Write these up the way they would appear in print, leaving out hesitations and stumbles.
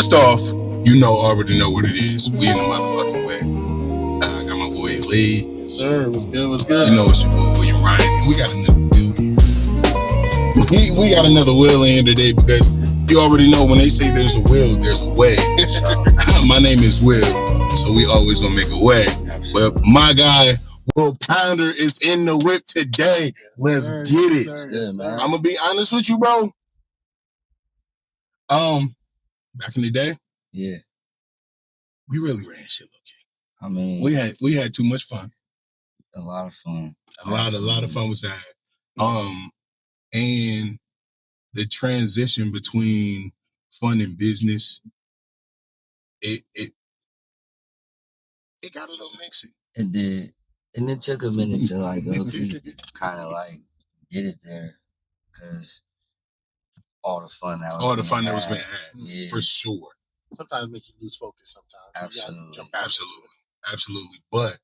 First off, already know what it is. We in the motherfucking way. I got my boy Lee. Yes, sir. What's good? What's good? You know it's your boy William Ryan. And we got another wheel. We got another wheel in here today because you already know when they say there's a will, there's a way. My name is Will, so we always gonna make a way. Absolutely. But my guy, Will Pounder, is in the whip today. Let's get it. Good, man. I'm gonna be honest with you, bro. Back in the day, yeah, we really ran shit, okay. I mean, we had too much fun. A lot of fun. A lot of fun was had. And the transition between fun and business, it got a little mixy. It did, and it took a minute to kind of get it there, because all the fun that was being had, for sure. Sometimes make you lose focus. Sometimes, absolutely. But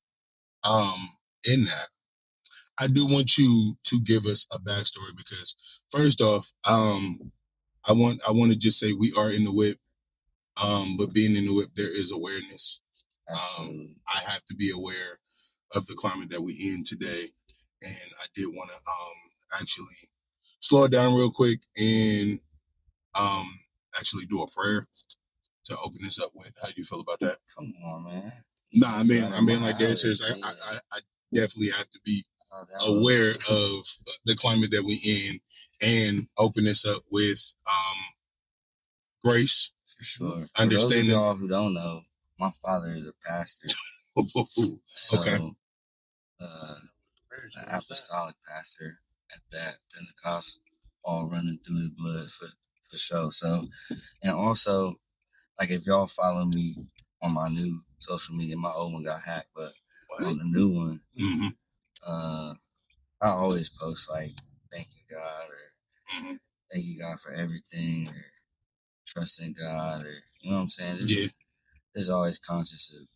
in that, I do want you to give us a backstory because first off, I want to just say we are in the whip, but being in the whip, there is awareness. I have to be aware of the climate that we're in today, and I did want to actually slow it down real quick and actually do a prayer to open this up with. How do you feel about that? Come on, man. Nah, I'm being like dead serious. I definitely have to be aware of the climate that we're in and open this up with grace. For sure. Understanding. For those of y'all who don't know, my father is a pastor. So, okay. An apostolic pastor at that, Pentecost, all running through his blood for sure. So, and also, if y'all follow me on my new social media, my old one got hacked, but on the new one, I always post thank you God, or thank you God for everything, or trust in God, or you know what I'm saying? There's always conscious of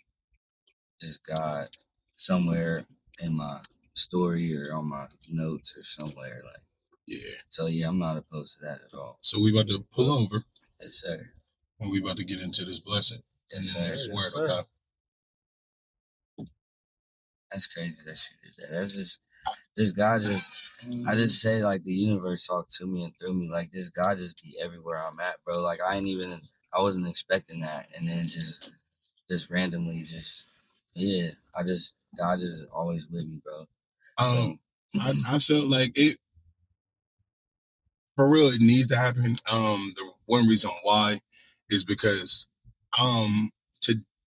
just God somewhere in my story or on my notes or somewhere. So I'm not opposed to that at all. So we about to pull over. Yes, sir. And we about to get into this blessing. Yes, sir. This word, okay? That's crazy that you did that. That's just God I just say the universe talked to me and through me. This God just be everywhere I'm at, bro. I wasn't expecting that. And then just randomly God just always with me, bro. I felt like it, for real, it needs to happen. The one reason why is because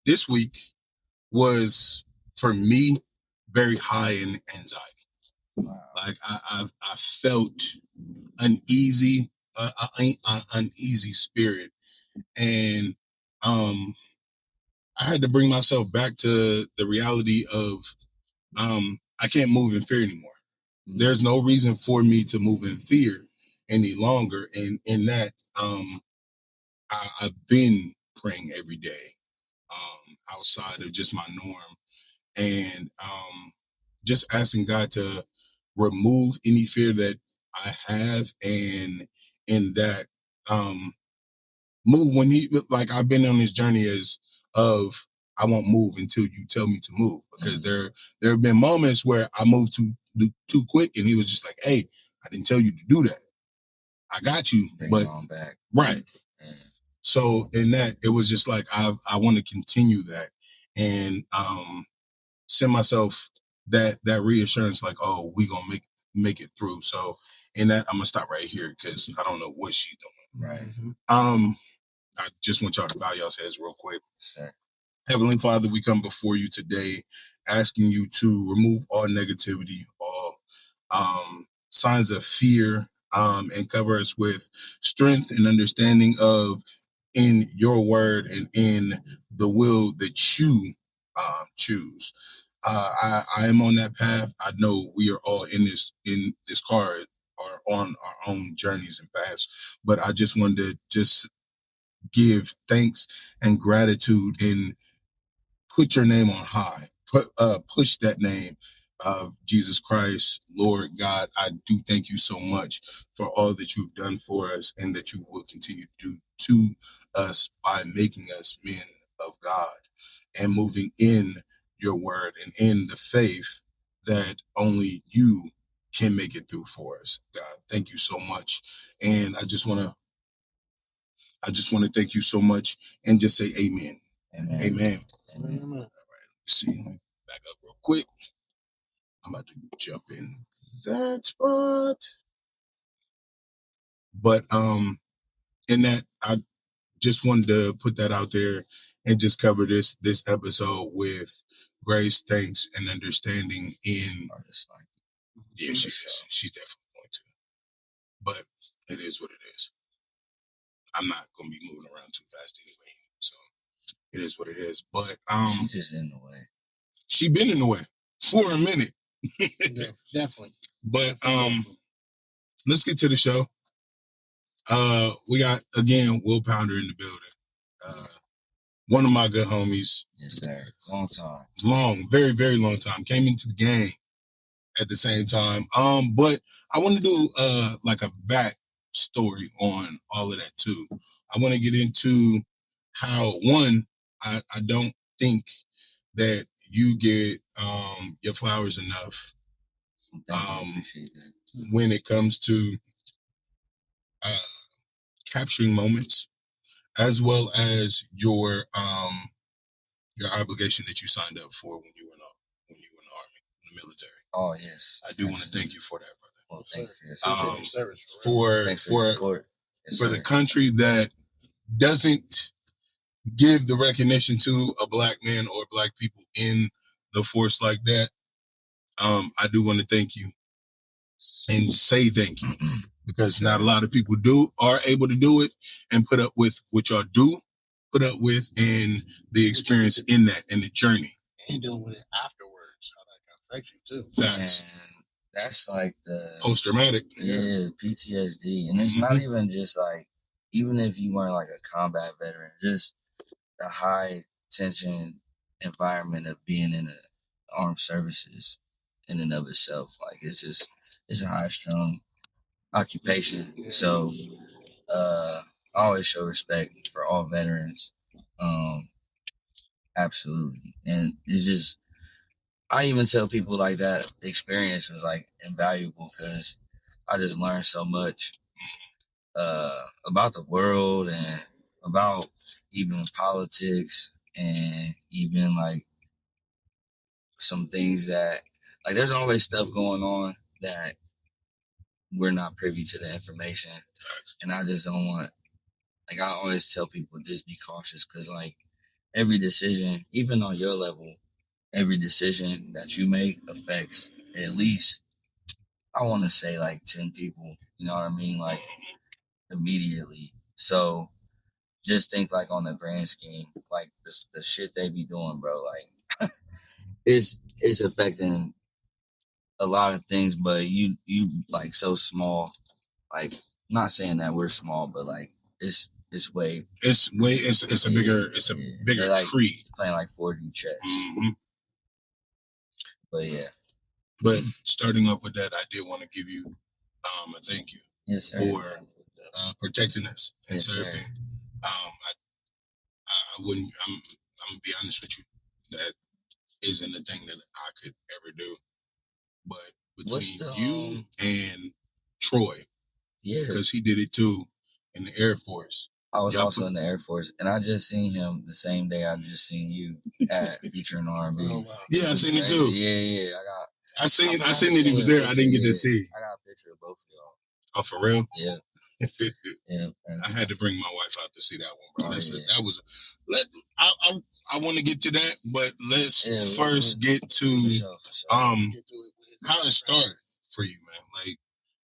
this week was, for me, very high in anxiety. Wow. I felt uneasy, uneasy spirit, and I had to bring myself back to the reality of I can't move in fear anymore. Mm-hmm. There's no reason for me to move in fear any longer, and in that I've been praying every day outside of just my norm, and just asking God to remove any fear that I have, and in that move when I've been on this journey of I won't move until you tell me to move, because there have been moments where I moved too quick, and he was just like, hey, I didn't tell you to do that. I got you, but on back. Right. Yeah. So in that, it was just I want to continue that and send myself that reassurance, oh, we gonna make it through. So in that, I'm gonna stop right here because I don't know what she's doing. Right. I just want y'all to bow y'all's heads real quick. Sir. Heavenly Father, we come before you today asking you to remove all negativity, all signs of fear, and cover us with strength and understanding of in your word and in the will that you choose. I am on that path. I know we are all in this car or on our own journeys and paths, but I just wanted to just give thanks and gratitude and put your name on high, push that name of Jesus Christ, Lord God, I do thank you so much for all that you've done for us and that you will continue to do to us by making us men of God and moving in your word and in the faith that only you can make it through for us. God, thank you so much. And I just want to thank you so much and just say amen. Amen. Amen. Amen. All right. Let's see. Let me back up real quick. I'm about to jump in that spot. But in that, I just wanted to put that out there and just cover this episode with grace, thanks, and understanding in yeah, she is. She's definitely going to. But it is what it is. I'm not gonna be moving around too fast anyway. So it is what it is. But she's just in the way. She been in the way for a minute. Definitely. But let's get to the show. We got again Will Pounder in the building. One of my good homies. Yes, sir. Long time. Long, very, very long time. Came into the game at the same time. But I want to do like a back story on all of that too. I want to get into how one, I don't think that you get your flowers enough when it comes to capturing moments, as well as your obligation that you signed up for when you were in the army, in the military. Oh yes, I do want to thank you for that, brother. Well, thanks for your support. For the country that doesn't give the recognition to a black man or black people in the force like that, I do want to thank you and say thank you because not a lot of people are able to do it and put up with what y'all do, put up with, and the experience in that and the journey. And dealing with it afterwards, how that can affect you too. Facts. And that's like the post-traumatic. Yeah, PTSD. And it's not even just like, even if you weren't like a combat veteran, just the high tension environment of being in the armed services in and of itself. Like it's a high strung occupation. So I always show respect for all veterans. Absolutely. And it's just, I even tell people like that experience was like invaluable because I just learned so much about the world and about even politics and even like some things that like there's always stuff going on that we're not privy to the information. And I just don't want, like I always tell people just be cautious because like every decision, even on your level, every decision that you make affects at least, I want to say like 10 people, you know what I mean? Like immediately. So just think like on the grand scheme, like the shit they be doing, bro, like it's affecting a lot of things, but you like so small. Like I'm not saying that we're small, but like it's a bigger like tree. Playing like 4D chess. Mm-hmm. But yeah. But starting off with that, I did want to give you a thank you for protecting us and serving. I wouldn't. I'm gonna be honest with you. That isn't a thing that I could ever do. But between you and Troy, because he did it too in the Air Force. I was also in the Air Force, and I just seen him the same day I just seen you at Featuring R&B. Oh, wow. Yeah, I seen it too. Yeah. I seen that he was there. I didn't get to see. I got a picture of both of y'all. Oh, for real? Yeah. Yeah. I had to bring my wife out to see that one, bro. I want to get to that, but let's first get to how it started for you, man. Like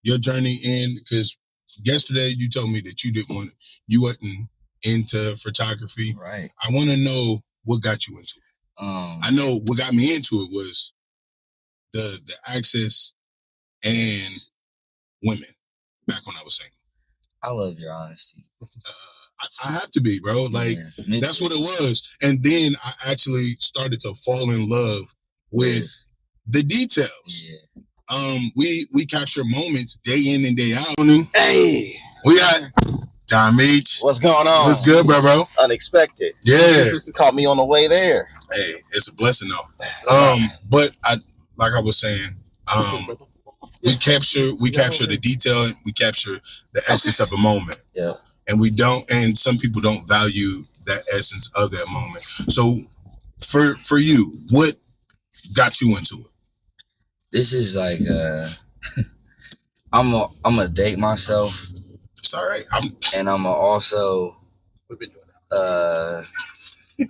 your journey in, because yesterday you told me that you wasn't into photography. Right. I want to know what got you into it. I know what got me into it was the access and women back when I was single. I love your honesty. I have to be, bro. Like that's what it was. And then I actually started to fall in love with the details. Yeah. We capture moments day in and day out. Hey, We got Tom H. What's going on? What's good, bro? Unexpected. Yeah. You caught me on the way there. Hey, it's a blessing though. But like I was saying, we capture the detail, we capture the essence of a moment. Yeah. And some people don't value that essence of that moment. So for you, what got you into it? This is like I'm gonna date myself. It's all right. And I'm gonna also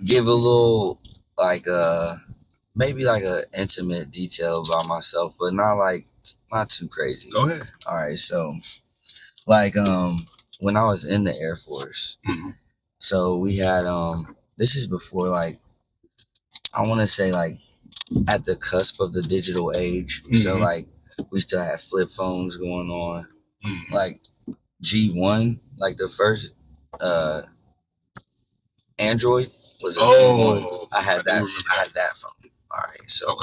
give a little like maybe like a intimate detail about myself, but not too crazy. Go ahead. All right, so like when I was in the Air Force, so we had this is before like I want to say like at the cusp of the digital age. So like we still had flip phones going on, like G1, like the first Android was a G1. I had that phone. All right, so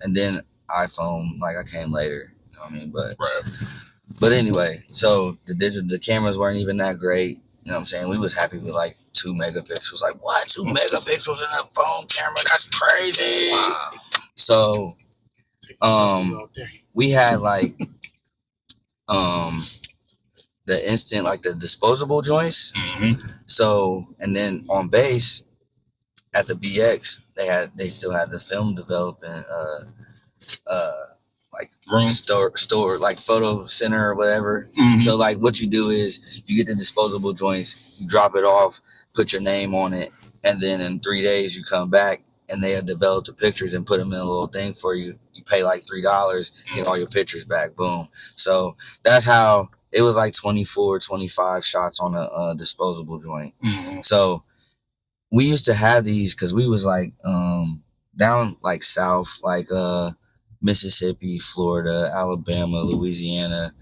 and then iPhone, like I came later. You know what I mean? But anyway, so the cameras weren't even that great. You know what I'm saying? We was happy with like 2 megapixels. Like, what? 2 megapixels in a phone camera? That's crazy. Wow. So we had like the instant, like the disposable joints. So, and then on base at the BX, they still had the film development like room store like photo center or whatever. So like what you do is you get the disposable joints, you drop it off, put your name on it, and then in 3 days you come back and they have developed the pictures and put them in a little thing for you. You pay like $3, get all your pictures back. Boom. So that's how it was, like 24, 25 shots on a disposable joint. So we used to have these because we was like down like south, like Mississippi, Florida, Alabama, Louisiana.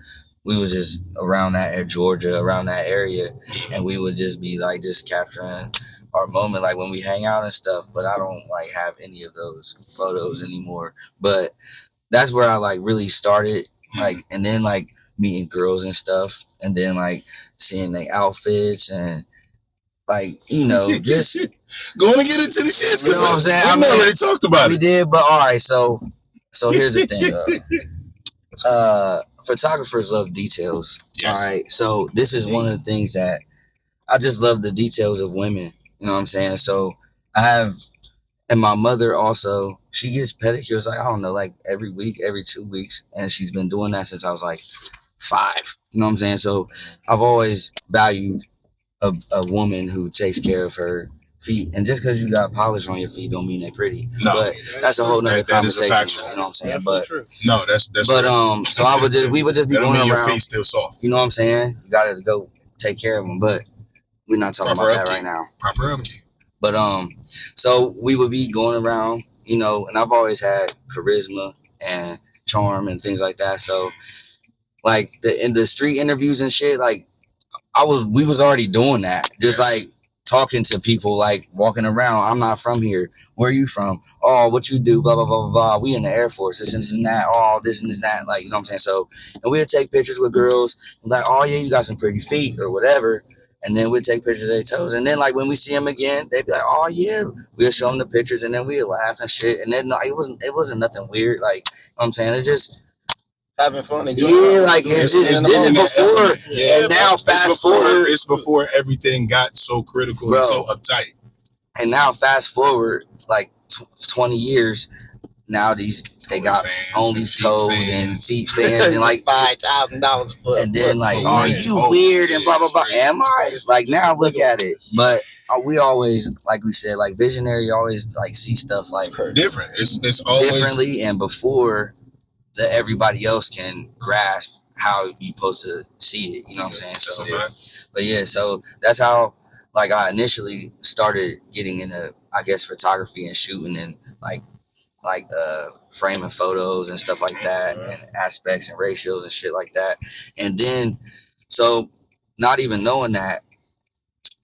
We was just around that, Georgia, around that area, and we would just be like just capturing our moment, like when we hang out and stuff. But I don't like have any of those photos anymore. But that's where I like really started, like, and then like meeting girls and stuff, and then like seeing their outfits and like, you know, just going to get into the shit. You know what I'm saying? We already talked about it. We did, but all right. So here's the thing. Photographers love details. Yes. All right. So this is one of the things that I just love, the details of women. You know what I'm saying? So I have, and my mother also, she gets pedicures, like, I don't know, like every week, every 2 weeks. And she's been doing that since I was like 5. You know what I'm saying? So I've always valued a woman who takes care of her feet. And just because you got polish on your feet don't mean they're pretty. No, but that's a whole nother conversation. You know what I'm saying? But no, that's but so we would just be going around. Your feet still soft. You know what I'm saying? You gotta go take care of them. But we're not talking about that right now. Proper upkeep. But so we would be going around, you know, and I've always had charisma and charm and things like that. So like in the street interviews and shit, like we was already doing that. Just like talking to people, like walking around. I'm not from here. Where are you from? Oh, what you do? Blah, blah, blah, blah, blah. We in the Air Force. This and that. Oh, this and this and that. Like, you know what I'm saying? So, and we'd take pictures with girls. Like, oh yeah, you got some pretty feet or whatever. And then we'd take pictures of their toes. And then like when we see them again, they'd be like, oh yeah. We'd show them the pictures and then we'd laugh and shit. And then it wasn't nothing weird. Like, you know what I'm saying? It's just having fun. Like this is before. Yeah, and now fast forward. It's before everything got so critical and so uptight. And now fast forward like 20 years. Now they got only toes and feet fans and like $5,000 foot. And then like, oh, you weird and blah blah blah. Am I? Like now look at it. But we always, like we said, like visionary always like see stuff like different. It's always differently and before that everybody else can grasp how you supposed to see it. You know what I'm saying? So but yeah, so that's how like I initially started getting into, I guess, photography and shooting and like framing photos and stuff like that and aspects and ratios and shit like that. And then so not even knowing that,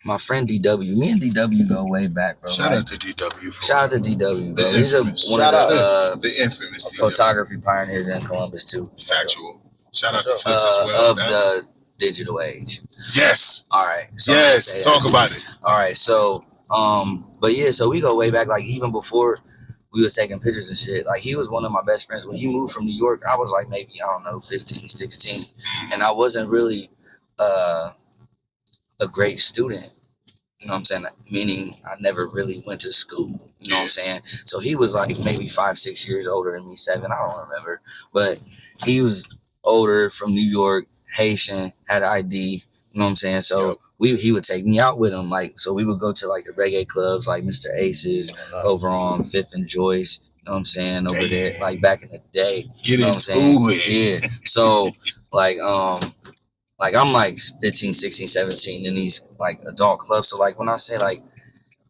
my friend DW. Me and DW go way back, bro. Shout out to DW. Shout out to DW, bro. He's one of the infamous photography pioneers in Columbus too. Factual. Shout out to Flex as well. Of the digital age. Yes. All right. So yes. Talk about it. All right. So, but yeah, so we go way back, like even before we was taking pictures and shit. Like he was one of my best friends. When he moved from New York, I was like maybe, I don't know, 15, 16. And I wasn't really a great student. You know what I'm saying? Meaning I never really went to school. You know what I'm saying? So he was like maybe 5, 6 years older than me, 7. I don't remember. But he was older, from New York, Haitian, had ID. You know what I'm saying? So he would take me out with him. Like, so we would go to like the reggae clubs, like Mr. Aces over on 5th and Joyce. You know what I'm saying? Over there, like back in the day. Get you know what I'm saying? Yeah. So like I'm like 15, 16, 17 in these like adult clubs. So like when I say like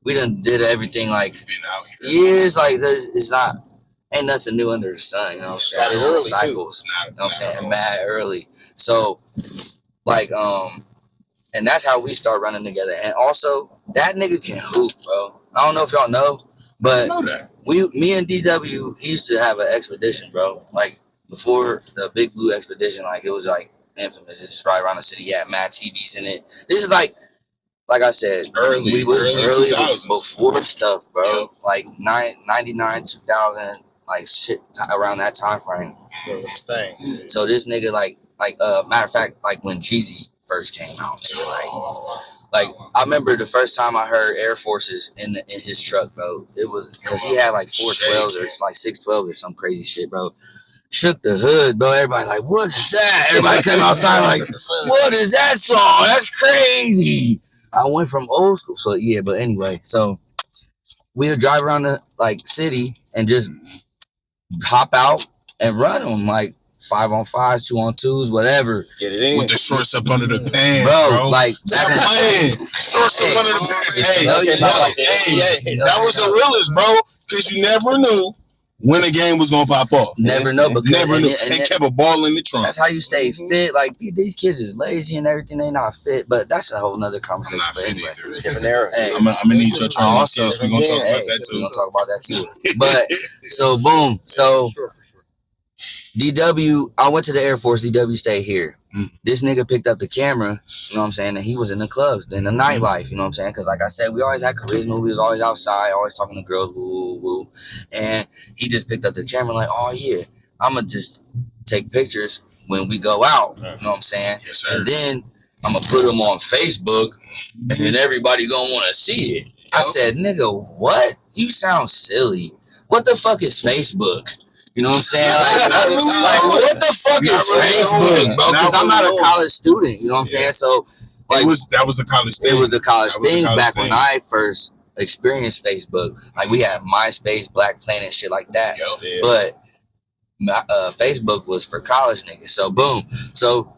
we done did everything, like it's like it's not, ain't nothing new under the sun. You know what I'm saying? It's just cycles. You know what I'm saying? Mad early. So like and that's how we start running together. And also that nigga can hoop, bro. I don't know if y'all know, but me and DW used to have an expedition, bro. Like before the Big Blue expedition, like it was like infamous. It's just right around the city. Yeah, mad TVs in it. This is like I said, early before stuff, bro. Yep. Like 99, 2000, like shit around that time frame. So this nigga, like matter of fact, like when Jeezy first came out, too, like I remember the first time I heard Air Forces in his truck, bro. It was because he had like 412s or like 612s or some crazy shit, bro. Shook the hood, bro. Everybody like, what is that? Everybody came outside like, what is that song? That's crazy. I went from old school, so yeah. But anyway, so we would drive around the like city and just hop out and run them like 5-on-5s, 2-on-2s, whatever. Get it in with the shorts up under the pants, bro. Like stop playing. Shorts up under the pants. Hey, that was the realest, bro. Because you never knew when a game was gonna pop off. Never know, because never knew. And kept a ball in the trunk. That's how you stay fit. Like these kids is lazy and everything. They not fit, but that's a whole nother conversation. But anyway, different era. Hey, I'm gonna need your training skills. We're gonna talk about that too. We're gonna talk about that too. But so boom, so DW, I went to the Air Force. DW stayed here. This nigga picked up the camera, you know what I'm saying, and he was in the clubs, in the nightlife, you know what I'm saying, because like I said, we always had charisma, we was always outside, always talking to girls, woo, woo, and he just picked up the camera like, oh yeah, I'm going to just take pictures when we go out, you know what I'm saying, yes, sir. And then I'm going to put them on Facebook, and then everybody going to want to see it. I said, nigga, what? You sound silly. What the fuck is Facebook? You know what I'm saying? Like what the fuck is Facebook, bro? Because I'm not a college student. You know what I'm saying? So, like, that was the college thing. It was a college thing back when I first experienced Facebook. Like, we had MySpace, Black Planet, shit like that. But Facebook was for college niggas. So, boom. So,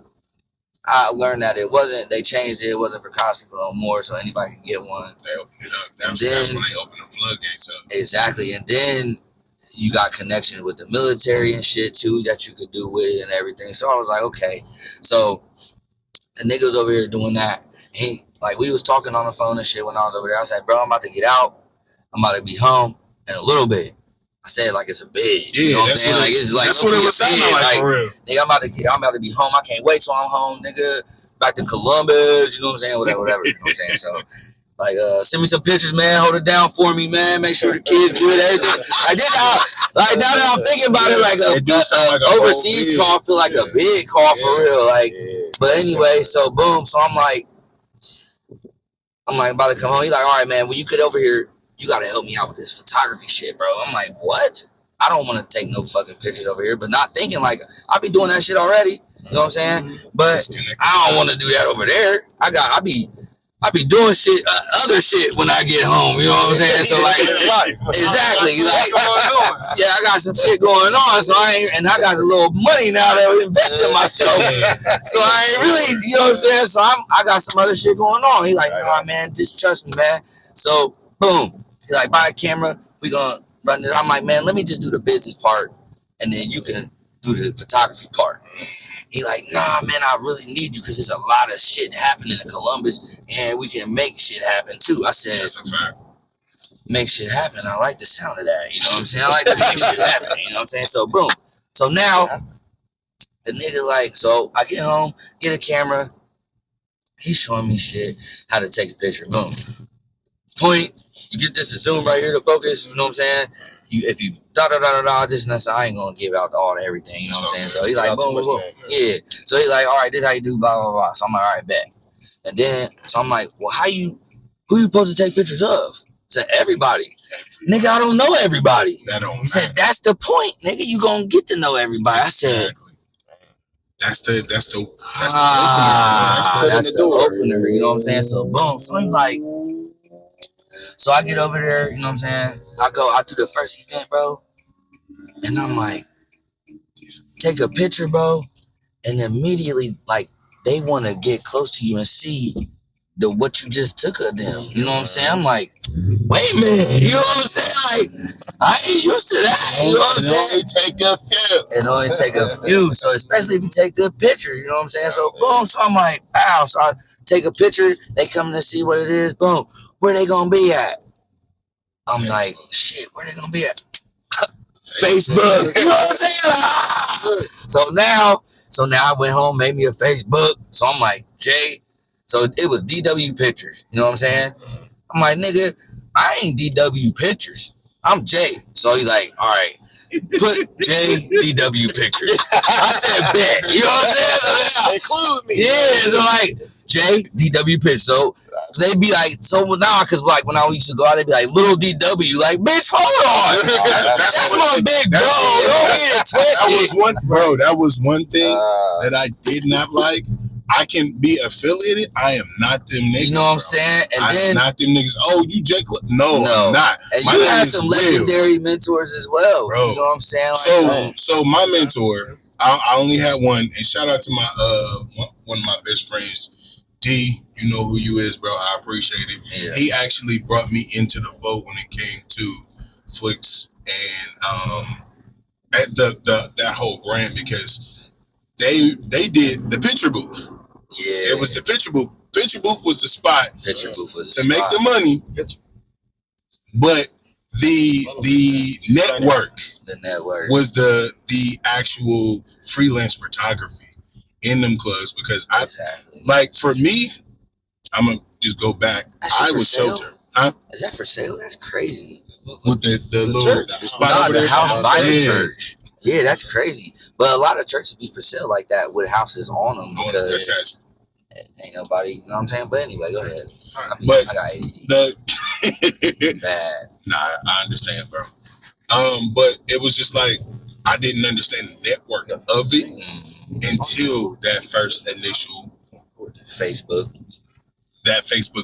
I learned that they changed it. It wasn't for college people no more, so anybody could get one. They opened it up. That's when they opened the floodgates up. Exactly. And then you got connection with the military and shit too that you could do with it and everything. So I was like, okay. So the nigga was over here doing that. He like we was talking on the phone and shit when I was over there. I said, bro, I'm about to get out. I'm about to be home in a little bit. I said like it's a bid. Yeah, you know what I'm saying? It's like that's what it was sounding like for real. Nigga, I'm about to be home. I can't wait till I'm home, nigga. Back to Columbus, you know what I'm saying? Whatever. You know what I'm saying? So like, send me some pictures, man. Hold it down for me, man. Make sure the kids good. Everything. Like this, like now that I'm thinking about it, like a overseas call feel like a big call for real. Like, but anyway, so boom. So I'm like about to come home. He's like, all right, man. When you get over here, you gotta help me out with this photography shit, bro. I'm like, what? I don't want to take no fucking pictures over here, but not thinking like I be doing that shit already. You know what I'm saying? But I don't want to do that over there. I be doing shit, other shit when I get home. You know what I'm saying? So like, exactly. Like, yeah, I got some shit going on. So I got a little money now to invest in myself. So I ain't really, you know what I'm saying? So I got some other shit going on. He's like, nah, man, just trust me, man. So boom. He's like, buy a camera. We gonna run this. I'm like, man, let me just do the business part, and then you can do the photography part. He like, nah, man, I really need you because there's a lot of shit happening in Columbus, and we can make shit happen too. I said, that's a fact. Make shit happen. I like the sound of that. You know what I'm saying? I like to make shit happen. You know what I'm saying? So boom. So now the nigga like, so I get home, get a camera. He's showing me shit, how to take a picture. Boom. Point. You get this to zoom right here to focus. You know what I'm saying? If you this and that, so I ain't gonna give out all everything. You know what I'm saying? So he like, boom, boom, boom. Yeah. So he like, all right, this how you do blah blah blah. So I'm like, all right, bet. And then so I'm like, well, who you supposed to take pictures of? Said everybody. Nigga, I don't know everybody. That don't matter. Said that's the point, nigga. You gonna get to know everybody. I said that's the opener. That's the opener. You know what I'm saying? So boom. So I'm like, so I get over there. You know what I'm saying? I do the first event, bro, and I'm like, take a picture, bro, and immediately like they want to get close to you and see what you just took of them. You know what I'm saying? I'm like, wait a minute. You know what I'm saying? Like, I ain't used to that. You know what I'm saying? It only take a few. So especially if you take good pictures, you know what I'm saying? So boom. So I'm like, wow. So I take a picture. They come to see what it is. Boom. Where they gonna be at? I'm like, shit. Where they gonna be at? Facebook. You know what I'm saying? So now I went home, made me a Facebook. So I'm like, Jay. So it was DW Pictures. You know what I'm saying? I'm like, nigga, I ain't DW Pictures. I'm Jay. So he's like, all right, put Jay DW Pictures. I said, bet. You know what I'm saying? So include me. Yeah. So like, Jay DW Pictures. So they be like, so now, because like when I used to go out, they'd be like, little DW. Like, bitch, hold on. That's my big bro. Don't get it twisted. That was one thing that I did not like. I can be affiliated. I am not them niggas. You know what I'm saying? And I'm not them niggas. Oh, you Jake? No, I'm not. And you have some legendary mentors as well, bro. You know what I'm saying? Like, so my mentor, I only had one, and shout out to my one of my best friends, D. You know who you is, bro. I appreciate it. Yeah. He actually brought me into the fold when it came to Flix and at that whole brand because they did the picture booth. Yeah, it was the picture booth. Picture booth was the spot. Picture booth was to make the money. But the network. The network was the actual freelance photography in them clubs because like for me, I'm gonna just go back. I was Shelter. Huh? Is that for sale? That's crazy. With the little spot over there, house by the church. Yeah, that's crazy. But a lot of churches be for sale like that with houses on them because ain't nobody. You know what I'm saying? But anyway, go ahead. But I got ADD. Bad. Nah, I understand, bro. But it was just like I didn't understand the network of it until that first initial Facebook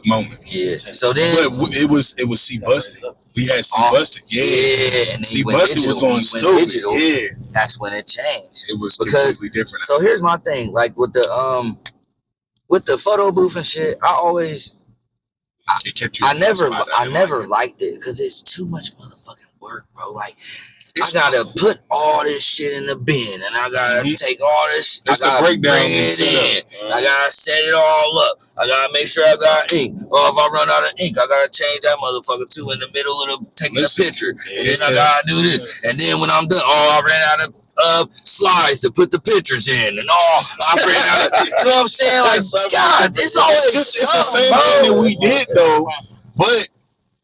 moment. Yeah. So then, but it was C Busted. We had C Busted. Yeah. And C Busted was going stupid. Yeah. That's when it changed. It was completely different. So here's my thing, like with the photo booth and shit, it kept you. I never liked it because it's too much motherfucking work, bro. Like I gotta put all this shit in the bin, and I gotta take all this. It's the breakdown. Bring it in. I gotta set it all up. I gotta make sure I got ink. Or if I run out of ink, I gotta change that motherfucker too in the middle of taking a picture. And then I gotta do this. And then when I'm done, I ran out of slides to put the pictures in, and I ran out of. You know what I'm saying? Like, God, it's always it's the same thing that we did though, but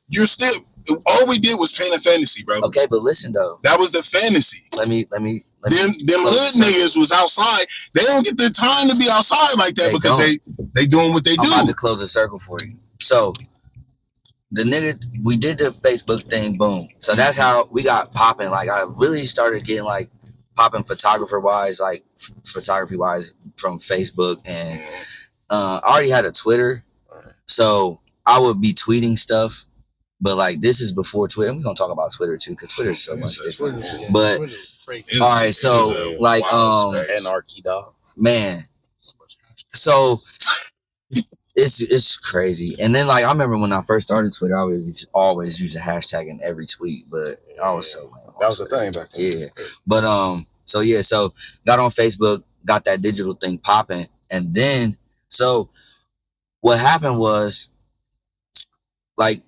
you're still. All we did was paint a fantasy, bro. Okay, but listen though. That was the fantasy. Let me. Them hood niggas was outside. They don't get the time to be outside like that because they doing what they do. I'm about to close the circle for you. So the nigga, we did the Facebook thing, boom. So that's how we got popping. Like I really started getting like popping photography wise from Facebook, and I already had a Twitter, so I would be tweeting stuff. But like this is before Twitter. And we're gonna talk about Twitter too, because Twitter is so much different. But all right, so like anarchy dog. Man. So it's crazy. And then like I remember when I first started Twitter, I would always use a hashtag in every tweet, but I was so lame. That was the thing back then. Yeah. But so got on Facebook, got that digital thing popping. And then, so what happened was, like,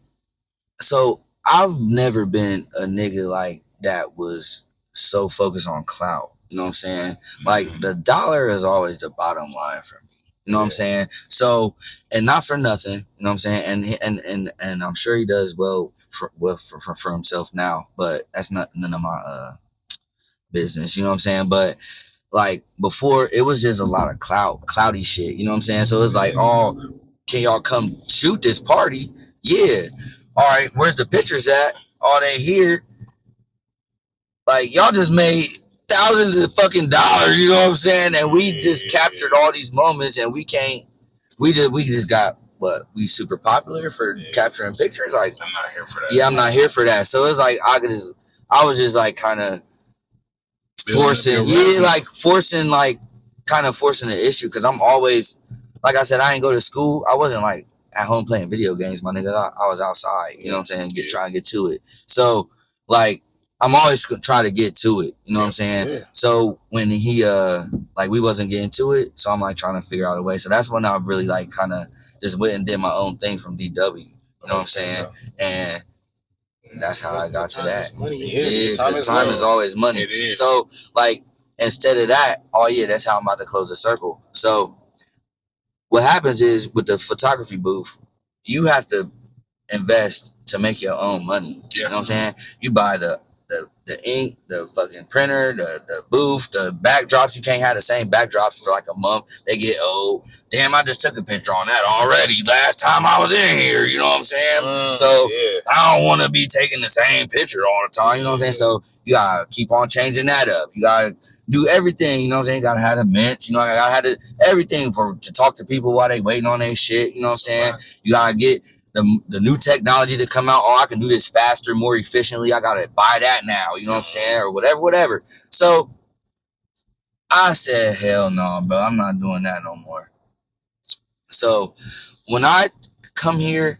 so I've never been a nigga like that was so focused on clout. You know what I'm saying? Like, the dollar is always the bottom line for me. You know what I'm saying? So, and not for nothing, you know what I'm saying? And I'm sure he does well for himself now, but that's not none of my business, you know what I'm saying? But like, before, it was just a lot of cloudy shit, you know what I'm saying? So it's like, oh, can y'all come shoot this party? Yeah. All right, where's the pictures at? Oh, they here. Like, y'all just made thousands of fucking dollars, you know what I'm saying? And we just captured all these moments, and we just got, what, we super popular for capturing pictures? Like, I'm not here for that. Yeah, I'm not here for that. So it's like, I was just like kind of forcing the issue, because I'm always, like I said, I didn't go to school. I wasn't like at home playing video games, my nigga. I was outside, you know what I'm saying, trying to get to it. So like, I'm always trying to get to it, you know what I'm saying? Yeah. So when he like, we wasn't getting to it, so I'm like trying to figure out a way. So that's when I really like kind of just went and did my own thing from DW, you know what I'm saying? And that's how I got to that. Yeah, because time is always money. It is. So like, instead of that, that's how I'm about to close the circle. So what happens is, with the photography booth, you have to invest to make your own money. You know what I'm saying? You buy the ink, the fucking printer, the booth, the backdrops. You can't have the same backdrops for like a month. They get old. Damn, I just took a picture on that already last time I was in here. You know what I'm saying? I don't want to be taking the same picture all the time. You know what I'm saying? So you gotta keep on changing that up. You gotta do everything. You know what I'm saying? You gotta have the mints. You know, I gotta have everything to talk to people while they waiting on their shit. You know what I'm saying? You gotta get the new technology to come out. Oh, I can do this faster, more efficiently. I gotta buy that now. You know what I'm saying? Or whatever. So I said, hell no, bro. I'm not doing that no more. So when I come here,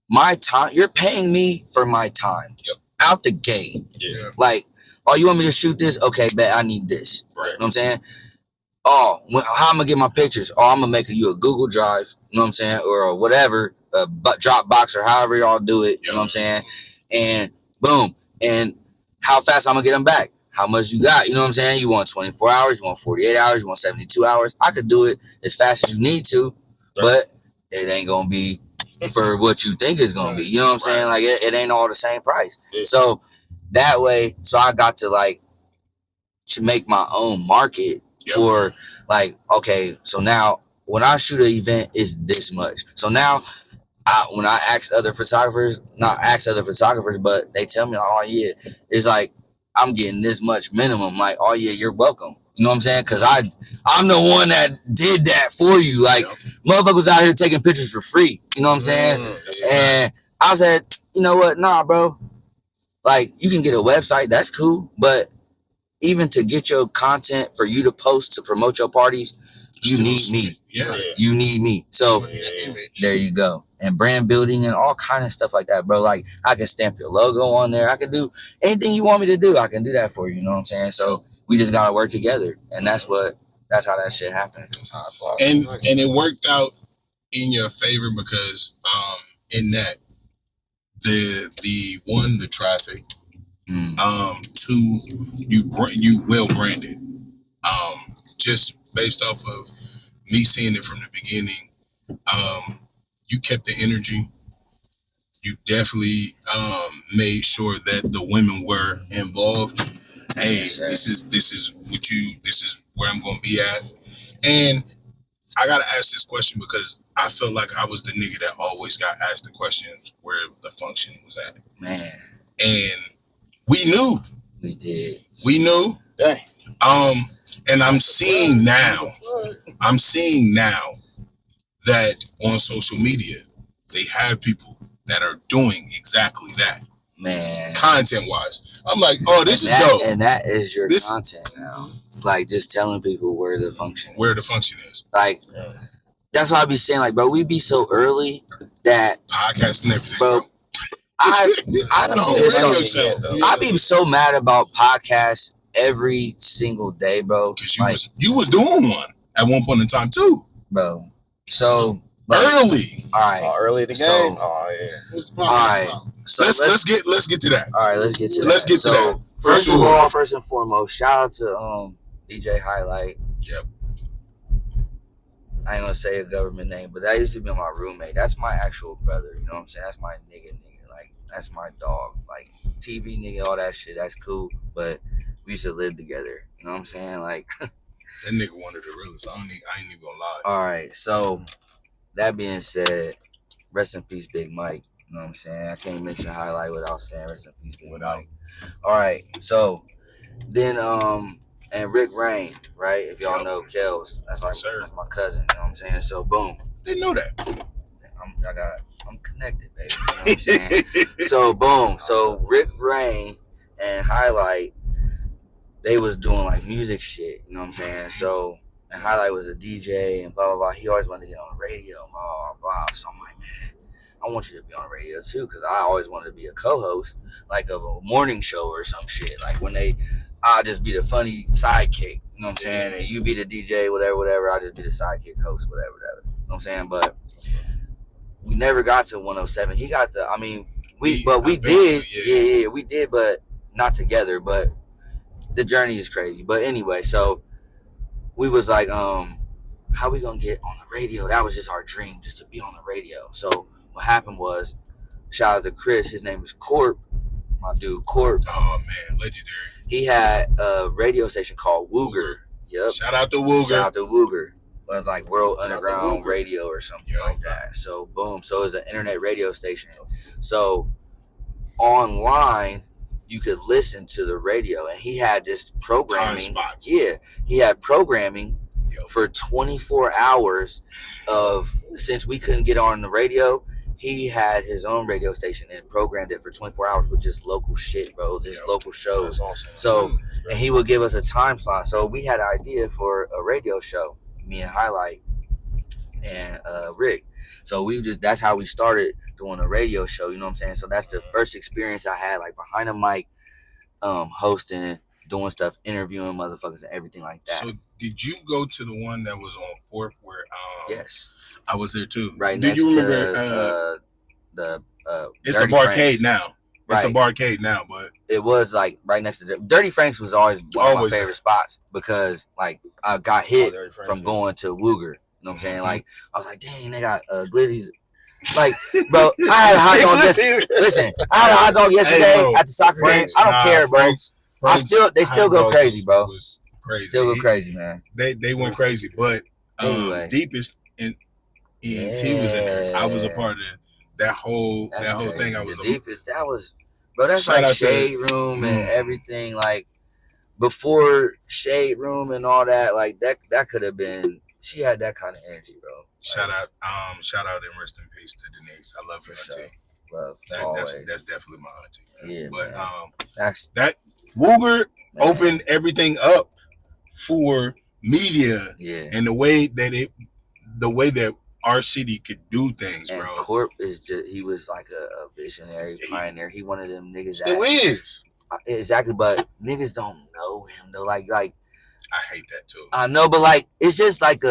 my time, you're paying me for my time. Out the gate. Yeah. Like, oh, you want me to shoot this? Okay, bet I need this. Right. You know what I'm saying? Oh, how I'm gonna get my pictures? Oh, I'm gonna make you a Google Drive. You know what I'm saying? Or whatever. Dropbox, or however y'all do it, you know what I'm saying? And boom. And how fast I'm gonna get them back? How much you got? You know what I'm saying? You want 24 hours? You want 48 hours? You want 72 hours? I could do it as fast as you need to, but it ain't gonna be for what you think it's gonna be. You know what I'm saying? Like, it ain't all the same price. So that way, so I got to like to make my own market for like, okay, so now when I shoot an event, it's this much. So now, when I ask other photographers, but they tell me, oh yeah, it's like, I'm getting this much minimum. Like, oh yeah, you're welcome. You know what I'm saying? Because I'm the one that did that for you. Like, motherfuckers out here taking pictures for free. You know what I'm saying? And I said, you know what? Nah, bro. Like, you can get a website. That's cool. But even to get your content for you to post to promote your parties, you need me. Yeah. You need me. So there you go. And brand building and all kind of stuff like that, bro. Like, I can stamp your logo on there. I can do anything you want me to do. I can do that for you. You know what I'm saying? So we just gotta work together, and that's how that shit happened. And it worked out in your favor because in that the traffic, 2, you well branded, just based off of me seeing it from the beginning. You kept the energy. You definitely made sure that the women were involved. Hey, this is where I'm gonna be at. And I gotta ask this question because I feel like I was the nigga that always got asked the questions where the function was at. Man. And we knew. We did. We knew. Dang. And I'm seeing now that on social media, they have people that are doing exactly that. Man. Content wise. I'm like, oh, this is dope. And that is your content now. Like, just telling people where the function is. Like, that's why I be saying, like, bro, we be so early that podcasting and everything, bro. I be so mad about podcasts every single day, bro. Because you was doing one at one point in time too, bro. So early. All right. Early in the game. Oh yeah. All right. So let's get to that. All right, let's get to that. Let's get to that. First and foremost, shout out to DJ Highlight. Yep. I ain't gonna say a government name, but that used to be my roommate. That's my actual brother. You know what I'm saying? That's my nigga. Like, that's my dog. Like, TV nigga, all that shit. That's cool. But we used to live together. You know what I'm saying? Like, that nigga one of the realest. I ain't even gonna lie. All right. So, that being said, rest in peace, Big Mike. You know what I'm saying? I can't mention Highlight without saying rest in peace, Big Mike. All right. So, then, and Rick Rain, right? If y'all know Kels, that's my cousin. You know what I'm saying? So boom. Didn't know that. I'm connected, baby. You know what I'm saying? So boom. So Rick Rain and Highlight, they was doing like music shit. You know what I'm saying? So and Highlight was a DJ and blah blah blah. He always wanted to get on the radio, blah blah blah. So I'm like, man, I want you to be on the radio too, because I always wanted to be a co-host, like of a morning show or some shit. Like when I'll just be the funny sidekick, you know what I'm saying? And you be the DJ, whatever. I'll just be the sidekick host, whatever. You know what I'm saying? But we never got to 107. He got to, we did. Yeah, we did, but not together. But the journey is crazy. But anyway, so we was like, how we gonna get on the radio? That was just our dream, just to be on the radio. So what happened was, shout out to Chris. His name is Corp. My dude, Corp. Oh man, legendary. He had a radio station called Wooger. Yep. Shout out to Wooger. It was like World Underground Radio or something like that. So boom. So it was an internet radio station. So online you could listen to the radio, and he had this programming. Time spots. Yeah. He had programming for 24 hours since we couldn't get on the radio. He had his own radio station and programmed it for 24 hours with just local shit, bro. Just local shows. Awesome. So, and he would give us a time slot. So we had an idea for a radio show, me and Highlight and Rick. So that's how we started doing a radio show. You know what I'm saying? So that's the first experience I had, like behind a mic, hosting, doing stuff, interviewing motherfuckers and everything like that. So did you go to the one that was on 4th where yes. I was there too. Right. Did you remember it's the barcade now. It's a barcade now, but it was like right next to Dirty Frank's was always one of my favorite spots, because like I got hit from going to Wooger. You know what I'm saying? Like I was like, dang, they got Glizzy's. Like, bro, I had a hot dog yesterday. Listen, I had a hot dog yesterday at the soccer game. I don't care, bro. They still go crazy, bro. Crazy. Still go crazy, man. They went crazy, but anyway. Deepest in ENT was in there. I was a part of that whole thing. I was the Deepest. That was, bro. That's like Shade Room and everything. Like before Shade Room and all that. Like that could have been. She had that kind of energy, bro. Shout out and rest in peace to Denise. I love her auntie. Love. That's definitely my auntie. Man. Yeah, but actually, that Wooger opened everything up for media, and the way that our city could do things, and bro. Corp he was like a visionary pioneer. He one of them niggas still is. Exactly, but niggas don't know him though. Like I hate that too. I know, but like it's just like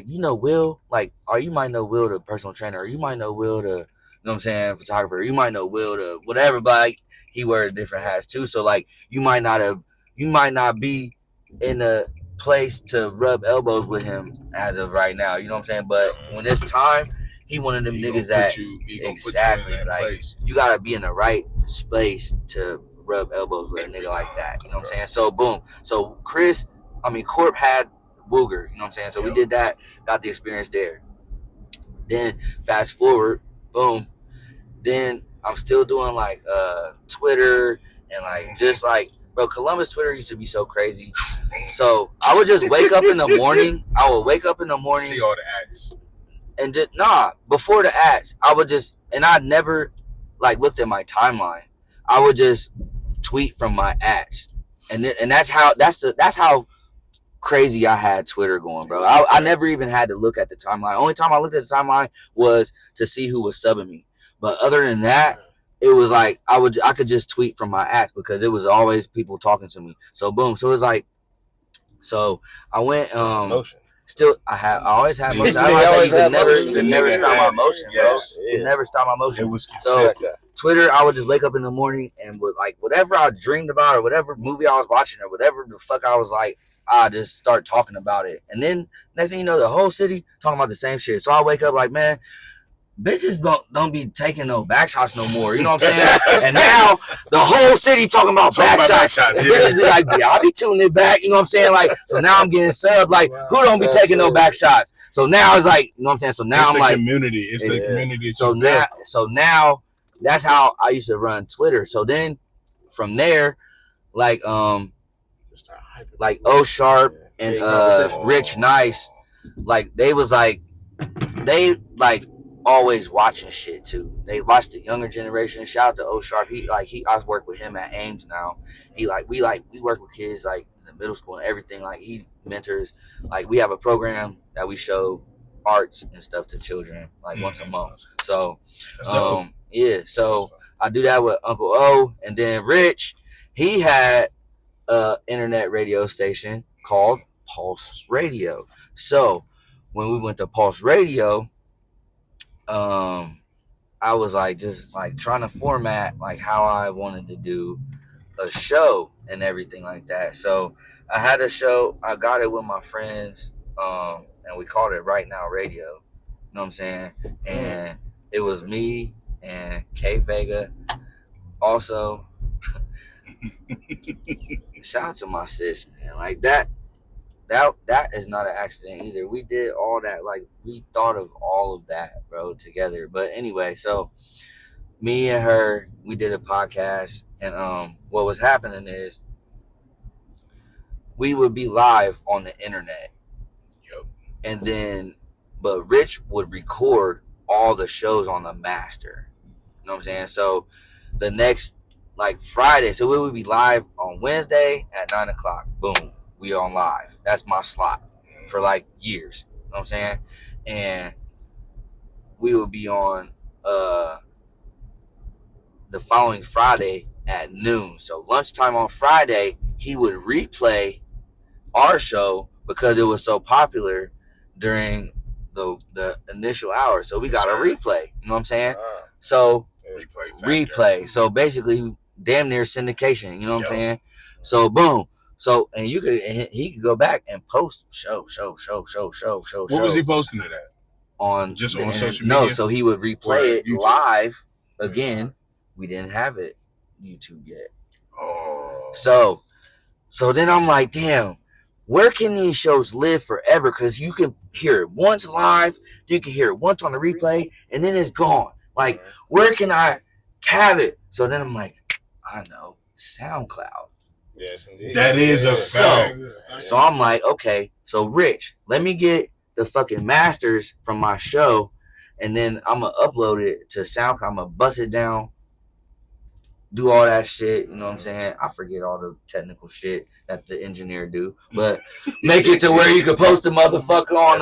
you know Will, like, or you might know Will the personal trainer, or you might know Will the, you know what I'm saying, photographer, or you might know Will the whatever, but like he wear different hats too. So like you might not be in a place to rub elbows with him as of right now. You know what I'm saying? But when it's time, he one of them niggas that exactly like you gotta be in the right space to rub elbows with a nigga like that. You know what I'm saying? So boom. So Corp had Wooger, you know what I'm saying? So we did that, got the experience there. Then fast forward, boom. Then I'm still doing like Twitter and like just like, bro, Columbus Twitter used to be so crazy. So I would just wake up in the morning. See all the ads. And before the ads, I never like looked at my timeline. I would just tweet from my ads. And that's how crazy I had Twitter going, bro. I never even had to look at the timeline. Only time I looked at the timeline was to see who was subbing me. But other than that, it was like I could just tweet from my app because it was always people talking to me. So boom. So it was like, so I went Motion. still I always had motion. I always could had never motion. you could never stop my motion, bro. Yes. You could never stop my motion. It was So consistent. Twitter, I would just wake up in the morning and with like whatever I dreamed about or whatever movie I was watching or whatever the fuck I was like, I just start talking about it. And then next thing you know, the whole city talking about the same shit. So I wake up like, man, bitches don't be taking no back shots no more. You know what I'm saying? And now the whole city talking about back shots. Bitches be like, yeah, I'll be tuning it back. You know what I'm saying? Like, so now I'm getting subbed. Like, who don't be taking no back shots? So now it's like, you know what I'm saying? So now it's I'm the like, community. It's the community. So now that's how I used to run Twitter. So then from there, like O Sharp and Rich Nice, like they was like they like always watching shit too. They watch the younger generation. Shout out to O Sharp. I work with him at Ames now. We work with kids like in the middle school and everything. Like he mentors. Like we have a program that we show arts and stuff to children like once a month. So yeah, so I do that with Uncle O, and then Rich, he had a internet radio station called Pulse Radio. So when we went to Pulse Radio, I was like just like trying to format like how I wanted to do a show and everything like that. So I had a show, I got it with my friends, and we called it Right Now Radio. You know what I'm saying? And it was me and K Vega. Also, shout out to my sis, man. Like that is not an accident either. We did all that, like we thought of all of that, bro, together. But anyway, so me and her, we did a podcast, and what was happening is we would be live on the internet. Yep. And then but Rich would record all the shows on the master. You know what I'm saying? So the next like Friday, so we would be live on Wednesday at 9:00. Boom. We on live. That's my slot for like years. You know what I'm saying? And we would be on the following Friday at noon. So lunchtime on Friday, he would replay our show because it was so popular during the initial hour. So we got a replay. You know what I'm saying? So replay. So basically damn near syndication. You know what I'm saying? So boom. So and he could go back and post show. What was he posting it at? On social media? No, so he would replay it live again. We didn't have it YouTube yet. Oh. So then I'm like, damn, where can these shows live forever? Because you can hear it once live, you can hear it once on the replay, and then it's gone. Like, where can I have it? So then I'm like, I know, SoundCloud. Yes, indeed. That is a fact. So I'm like, okay, so Rich, let me get the fucking masters from my show, and then I'm going to upload it to SoundCloud. I'm going to bust it down, do all that shit, you know what I'm saying? I forget all the technical shit that the engineer do, but make it to where you could post the motherfucker on,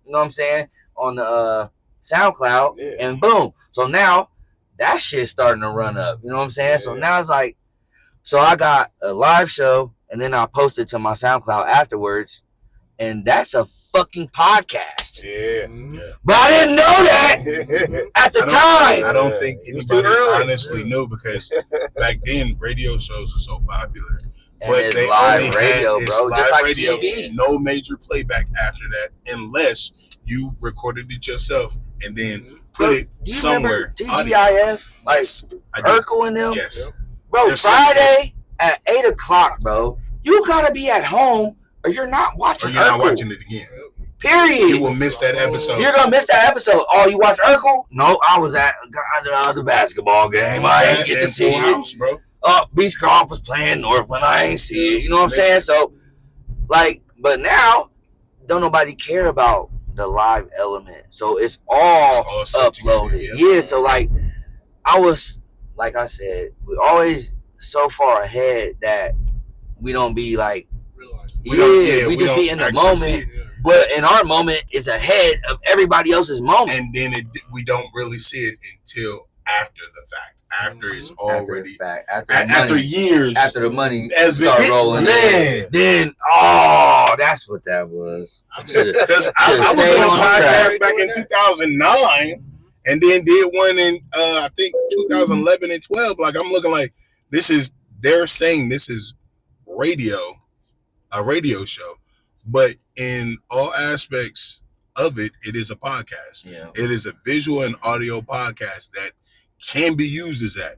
you know what I'm saying, on the SoundCloud, and boom. So now that shit's starting to run up, you know what I'm saying? So now it's like, so I got a live show, and then I posted to my SoundCloud afterwards, and that's a fucking podcast. Yeah. But I didn't know that at the time. I don't think anybody honestly knew, because back then radio shows were so popular. And but it's live radio, bro. Just like radio, TV. No major playback after that, unless you recorded it yourself and then put it somewhere. TGIF, like Urkel and them. Yes. Bro, Friday at 8:00, bro. You gotta be at home, or you're not watching. Or you're not watching it again. Period. You will miss that episode. You're gonna miss that episode. Oh, you watch Urkel? No, I was at the basketball game. I ain't get to see it, bro. Beechcroft was playing Northland. I ain't see it. You know what I'm saying? So, like, but now, don't nobody care about the live element. So it's all uploaded. Yeah. So like, I was. Like I said, we're always so far ahead that we don't be like, we just be in the moment. But in our moment, it's ahead of everybody else's moment. And then we don't really see it until after the fact. after it's already after years after the money has start been rolling man. in. Then that's what that was. Because I was doing a podcast back in 2009, and then did one in I think 2011 and 12. Like I'm looking like they're saying this is a radio show, but in all aspects of it, it is a podcast. Yeah. It is a visual and audio podcast that can be used as that.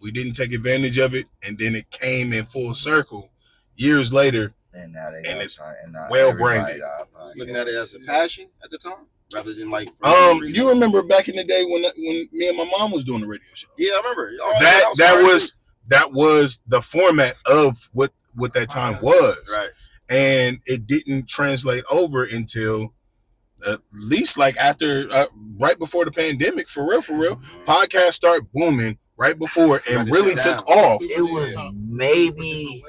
We didn't take advantage of it, and then it came in full circle years later, and now it's well branded. Looking at it as a passion at the time, rather than like. You remember back in the day when me and my mom was doing the radio show? Yeah, I remember. That was the format of what that time was, right? And it didn't translate over until at least like after right before the pandemic. For real, podcasts start booming right before and really took off. It was maybe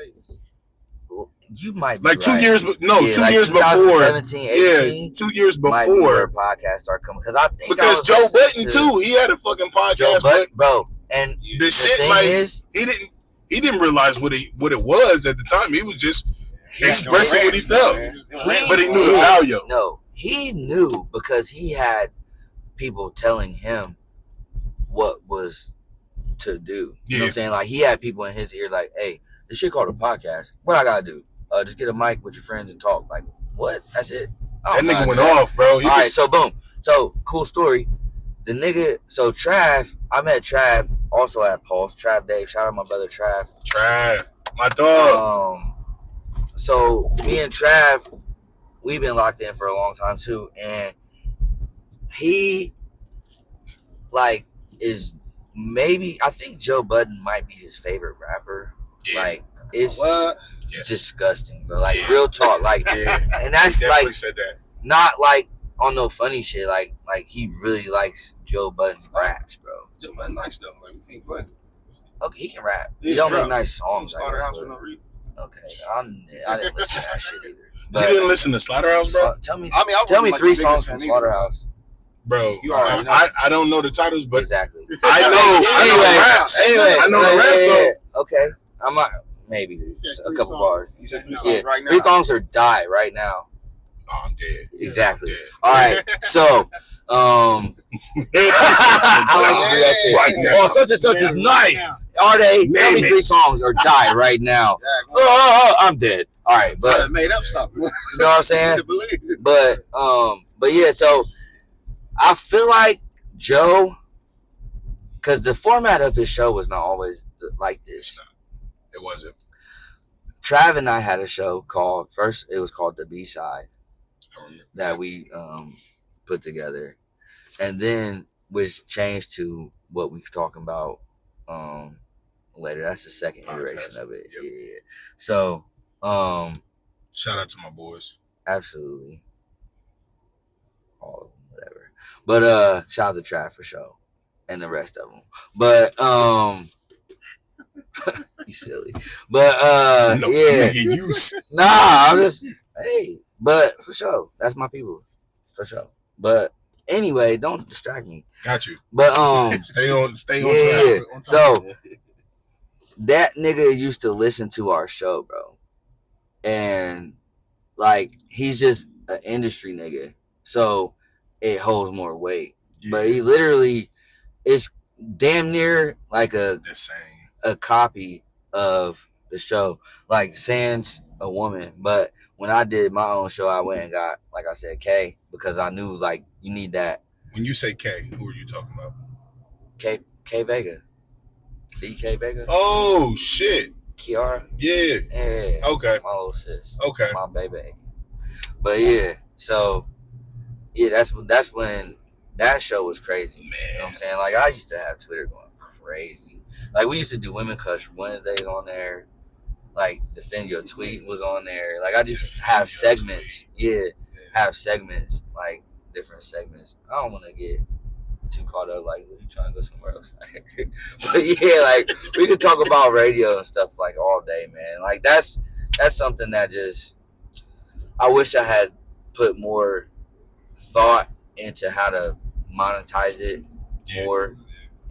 you might be like 2 right. years, 2 like years before, 2017, 18, 2 years might be before where podcasts start coming because Joe Budden too, he had a fucking podcast, bro. And the shit like he didn't realize what it was at the time. He was just expressing what he felt, but he knew the value. No, he knew because he had people telling him what was to do. You know what I'm saying? Like he had people in his ear like, hey, this shit called a podcast. What I gotta do? Just get a mic with your friends and talk. Like, what? That's it? That nigga went off, bro. Alright, so boom. So, cool story. The nigga, so Trav, I met Trav also at Pulse. Trav Dave, shout out my brother Trav. Trav, my dog. So me and Trav, we've been locked in for a long time too, and he like is maybe, I think Joe Budden might be his favorite rapper. Yeah. Like it's disgusting, bro. Like real talk, like, and that's like said that. Not like on no funny shit. Like he really likes Joe Budden's raps, bro. Joe Budden nice stuff. Like we can't play. Okay, he can rap. He don't make nice songs. Okay, I didn't listen to that shit either. But you didn't listen to Slaughterhouse, bro? Tell me 3 songs from Slaughterhouse. Bro, I don't know the titles, but exactly. I know the raps. Anyway, I know the raps though. Okay, I might maybe a couple bars. You said 3 songs right now. 3 songs are Die right now. Oh, I'm dead. Exactly. I'm dead. All right, so I like to do that shit. Right now. Oh, such and such is nice. Are they? Tell me 3 songs or Die right now. I'm dead. All right, but made up something. You know what I'm saying? But yeah. So I feel like Joe, because the format of his show was not always like this. It wasn't. Trav and I had a show called it was called The B-Side that we put together, and then which changed to what we talking about later. That's the second iteration of it. Yep. Yeah. So shout out to my boys. Absolutely. All of them, whatever. But shout out to Trav for sure, and the rest of them. But you silly. But yeah. Nah, I'm just but for sure. That's my people. For sure. But anyway, don't distract me. Got you. But stay on track. So that nigga used to listen to our show, bro. And like he's just an industry nigga. So it holds more weight. Yeah. But he literally is damn near like a copy of the show. Like Sans a woman. But when I did my own show, I went and got, like I said, K, because I knew like you need that. When you say K, who are you talking about? K Vega. DK Vega. Oh shit. Kiara. Yeah. Okay. My little sis. Okay. My baby. But yeah, so yeah, that's when that show was crazy. Man. You know what I'm saying? Like I used to have Twitter going crazy. Like we used to do Women Crush Wednesdays on there. Like Defend Your Tweet was on there. Like I just have segments. Yeah. Have segments, like different segments. I don't want to get too caught up. Like, was you trying to go somewhere else? But yeah, like we could talk about radio and stuff like all day, man. Like that's something that just I wish I had put more thought into how to monetize it more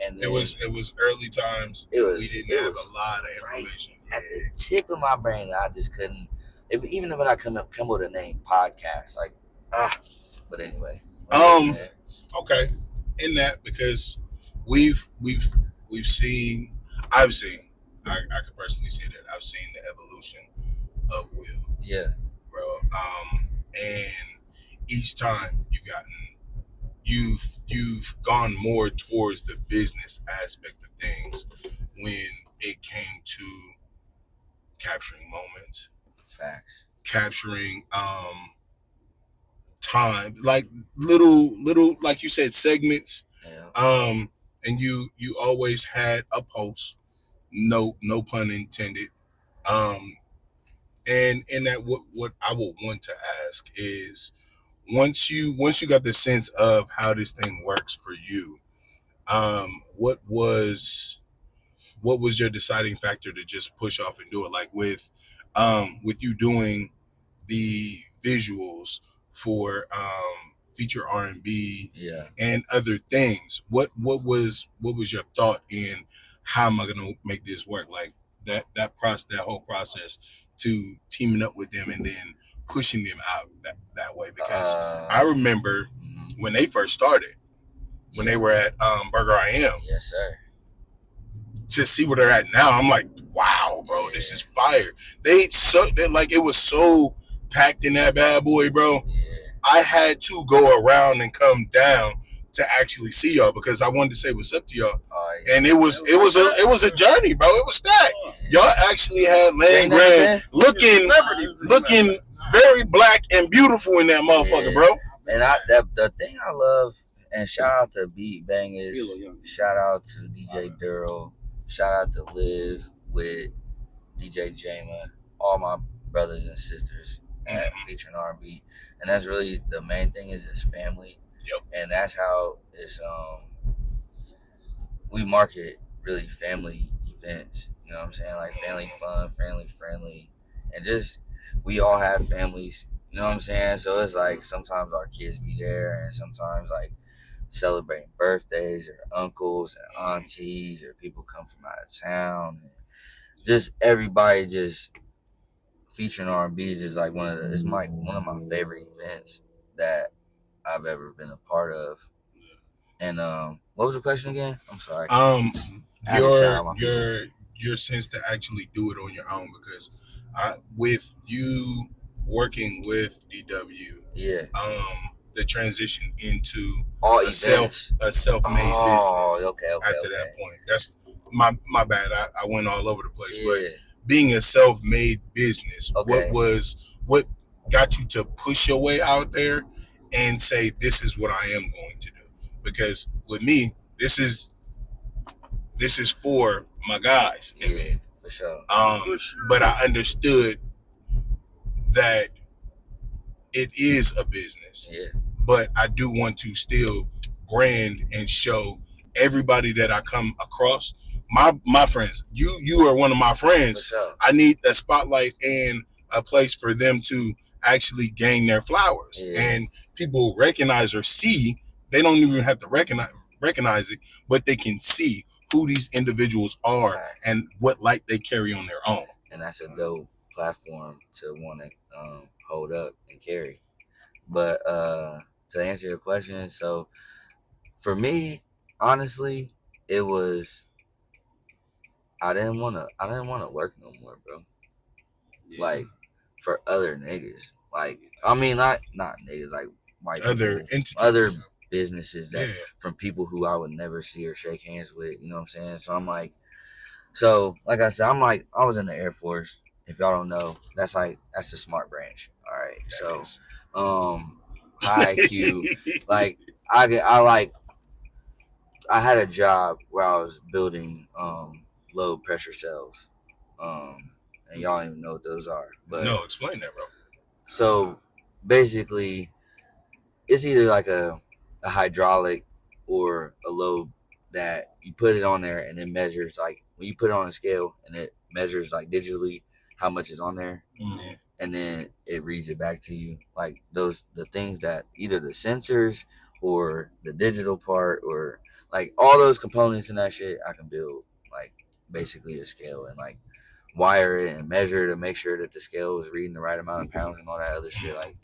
And then it was early times. We didn't have a lot of information. Right at the tip of my brain. I just couldn't. Even if I come with a name podcast, like But anyway. Okay. In that, because I've seen. I could personally say that I've seen the evolution of Will. Yeah. Bro. And each time you've gone more towards the business aspect of things when it came to capturing moments. Facts. Capturing time, like little like you said, segments. Yeah. And you always had a post, no pun intended. And that what I would want to ask is, once you got the sense of how this thing works for you, what was your deciding factor to just push off and do it? Like with you doing the visuals for feature R&B, yeah, and other things. What was your thought in how am I gonna make this work? Like that whole process to teaming up with them and then pushing them out that way. Because I remember when they first started, when they were at Burger I Am. Yes, sir. To see where they're at now, I'm like, wow, bro, this is fire. They like it was so packed in that bad boy, bro. Yeah. I had to go around and come down to actually see y'all because I wanted to say what's up to y'all. Yeah. And it was a journey, bro. It was stacked. Y'all actually had Land Grant looking very black and beautiful in that motherfucker, bro. And the thing I love, and shout out to Beat Bangers, shout out to DJ Duro, shout out to Live with DJ Jama, all my brothers and sisters at featuring R&B, and that's really the main thing is it's family. Yep. And that's how it's we market really family events. You know what I'm saying? Like family fun, family friendly, and just we all have families. You know what I'm saying? So it's like sometimes our kids be there, and sometimes like celebrating birthdays or uncles and aunties or people come from out of town. And just everybody just featuring R&B's is like one of my favorite events that I've ever been a part of. And what was the question again? I'm sorry. Your sense to actually do it on your own, because with you working with DW, the transition into a self-made business. Okay. After that point, that's my bad. I went all over the place, but being a self-made business, what got you to push your way out there and say, this is what I am going to do? Because with me, this is for my guys. For sure. But I understood that it is a business. Yeah. But I do want to still brand and show everybody that I come across, my friends. You are one of my friends. For sure. I need a spotlight and a place for them to actually gain their flowers. Yeah. And people recognize or see. They don't even have to recognize it, but they can see who these individuals are and what light they carry on their own. And that's a dope platform to want to hold up and carry. But to answer your question, so for me, honestly, it was I didn't want to work no more, bro. Yeah. Like for other niggas, like I mean not niggas, like white other people, entities, other businesses that from people who I would never see or shake hands with. You know what I'm saying? So I'm like, like I said, I was in the Air Force. If y'all don't know, that's the smart branch. All right, high IQ. Like I had a job where I was building low pressure cells, and y'all don't even know what those are. But no, explain that, bro. So basically, it's either like a hydraulic or a load that you put it on there and it measures, like when you put it on a scale and it measures like digitally how much is on there, and then it reads it back to you. Like the things that either the sensors or the digital part, or like all those components and that shit, I can build like basically a scale and like wire it and measure to make sure that the scale is reading the right amount of pounds and all that other shit. Like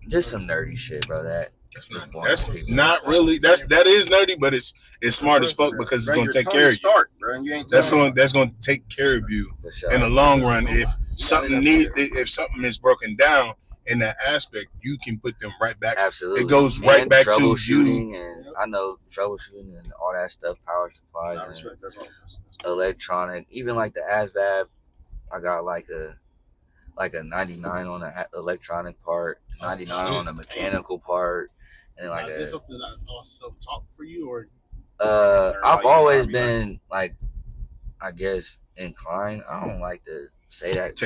just some nerdy shit, bro. That's not really that is nerdy, but it's smart as fuck because it's gonna take care of you. That's gonna take care of you in the long run. If something is broken down in that aspect, you can put them right back. Absolutely, it goes right back to you. And I know troubleshooting and all that stuff, power supplies, and electronic, even like the ASVAB. I got like a 99 on the electronic part, 99 on the mechanical part, and like is this something that all self-taught for you, or? I've always been like, I guess inclined. I don't like to say that.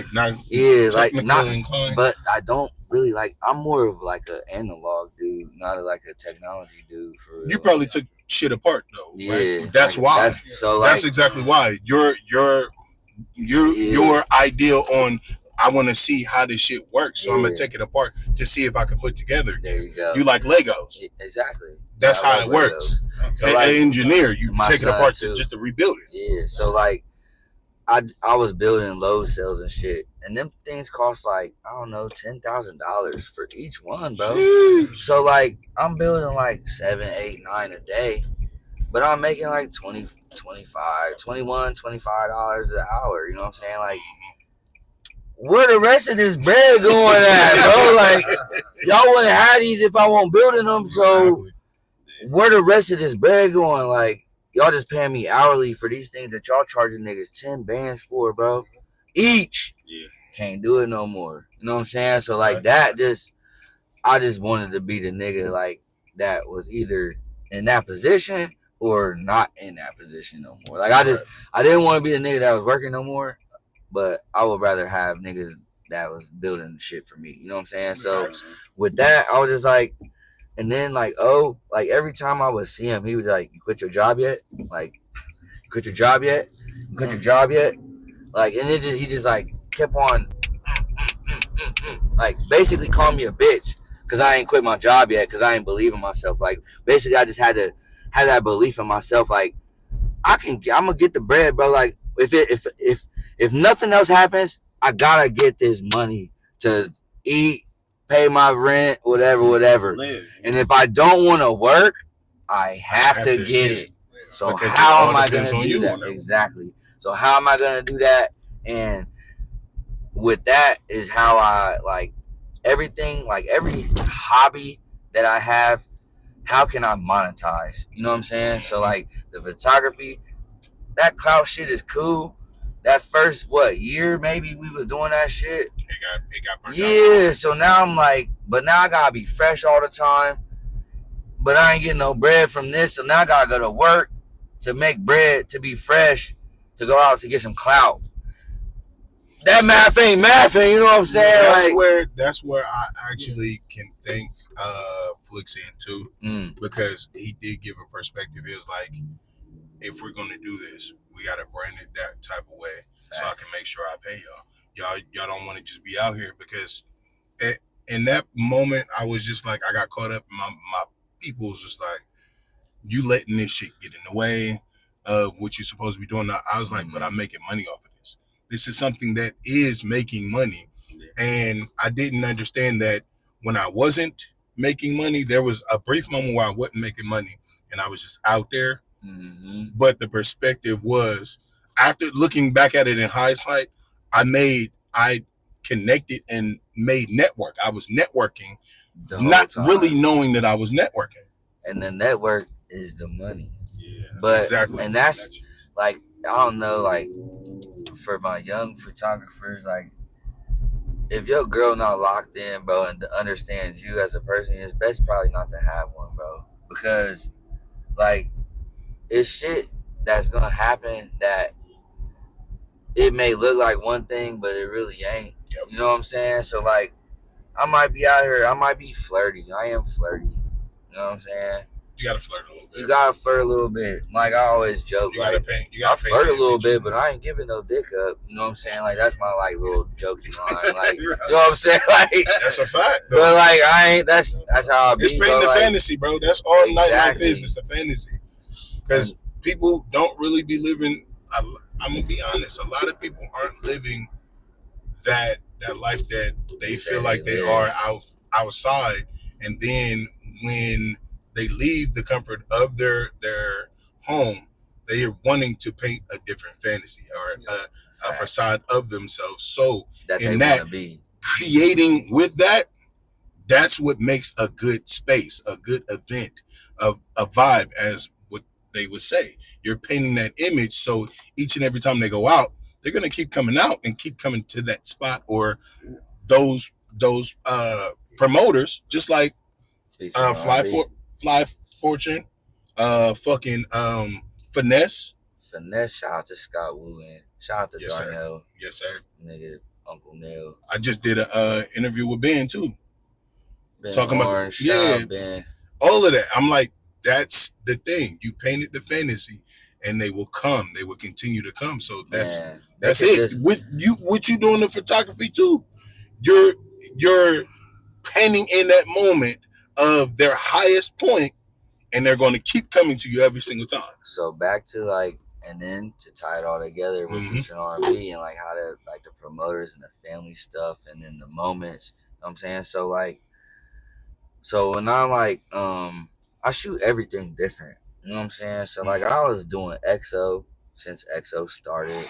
Like not inclined. But I don't really like. I'm more of like an analog dude, not like a technology dude. For real. You probably took shit apart though. Yeah, right? That's like, why. That's exactly why your ideal on. I want to see how this shit works, so I'm gonna take it apart to see if I can put together. There you go. You like Legos, exactly. That's how it works. So like, an engineer, you take it apart just to rebuild it. Yeah. So like, I was building load cells and shit, and them things cost like I don't know $10,000 for each one, bro. Jeez. So like, I'm building like 7, 8, 9 a day, but I'm making like 20, 25, 21, $25 an hour. You know what I'm saying? Like. Where the rest of this bread going at, bro? Like, y'all wouldn't have these if I wasn't building them. So, where the rest of this bread going? Like, y'all just paying me hourly for these things that y'all charging niggas 10 bands for, bro. Each. Yeah. Can't do it no more. You know what I'm saying? So, like, I just wanted to be the nigga, like, that was either in that position or not in that position no more. Like, I didn't want to be the nigga that was working no more. But I would rather have niggas that was building shit for me. You know what I'm saying? So with that, I was just like, and then like, like every time I would see him, he was like, "You quit your job yet? Like, you quit your job yet? You quit your job yet?" Like, and he just like kept on, like basically calling me a bitch because I ain't quit my job yet because I ain't believe in myself. Like basically, I just had to have that belief in myself. Like I'm gonna get the bread, bro. Like if nothing else happens, I gotta get this money to eat, pay my rent, whatever. And if I don't want to work, I have to get it. So because how am I gonna do that? Exactly. So how am I gonna do that? And with that is how I like everything, like every hobby that I have. How can I monetize? You know what I'm saying? So like the photography, that clout shit is cool. That first year maybe we was doing that shit. It got burnt out. So now I'm like, but now I gotta be fresh all the time. But I ain't getting no bread from this, so now I gotta go to work to make bread to be fresh to go out to get some clout. That math ain't mathing, you know what I'm saying? That's where I actually can thank Flixian too, because he did give a perspective. It was like, if we're gonna do this, we gotta brand it that type of way, so I can make sure I pay y'all. Y'all don't want to just be out here because in that moment I was just like, I got caught up. My people was just like, you letting this shit get in the way of what you're supposed to be doing. I was like, but I'm making money off of this. This is something that is making money, and I didn't understand that when I wasn't making money. There was a brief moment where I wasn't making money, and I was just out there. But the perspective was, after looking back at it in hindsight, I connected and made network. I was networking, not really knowing that I was networking. And the network is the money. Yeah, but exactly. And that's like, I don't know, like for my young photographers, like if your girl not locked in, bro, and understands you as a person, it's best probably not to have one, bro, because like it's shit that's gonna happen that it may look like one thing, but it really ain't. Yep. You know what I'm saying? So like, I might be out here, I might be flirty. I am flirty. You know what I'm saying? You gotta flirt a little bit. You gotta flirt a little bit. Like I always joke, I flirt a little bit, but I ain't giving no dick up. You know what I'm saying? Like that's my like little jokey line. Like you know what I'm saying? Like that's a fact. Bro. But like I ain't. That's how I be. It's painting the fantasy, bro. That's all nightlife is. It's a fantasy. because people don't really be living. I'm gonna be honest. A lot of people aren't living that life that they feel like they are outside, and then when they leave the comfort of their home, they are wanting to paint a different fantasy or a facade of themselves. So that in they that want to be creating with that, that's what makes a good space, a good event, a vibe, as what they would say. You're painting that image, so each and every time they go out, they're gonna keep coming out and keep coming to that spot or those promoters, just like Fly Fortune, fucking Finesse. Shout out to Scott Wu and shout out to Darnell. Yes, sir. Nigga, Uncle Neil. I just did a interview with Ben too. Ben Talking Orange, about Ben. All of that. I'm like, that's the thing. You painted the fantasy, and they will come. They will continue to come. So that's it. With you, what you doing the photography too? You're painting in that moment of their highest point, and they're going to keep coming to you every single time. So back to and then to tie it all together with featuring R&B and how the the promoters and the family stuff, and then the moments. You know what I'm saying? So when I'm I shoot everything different. You know what I'm saying? So I was doing XO since XO started.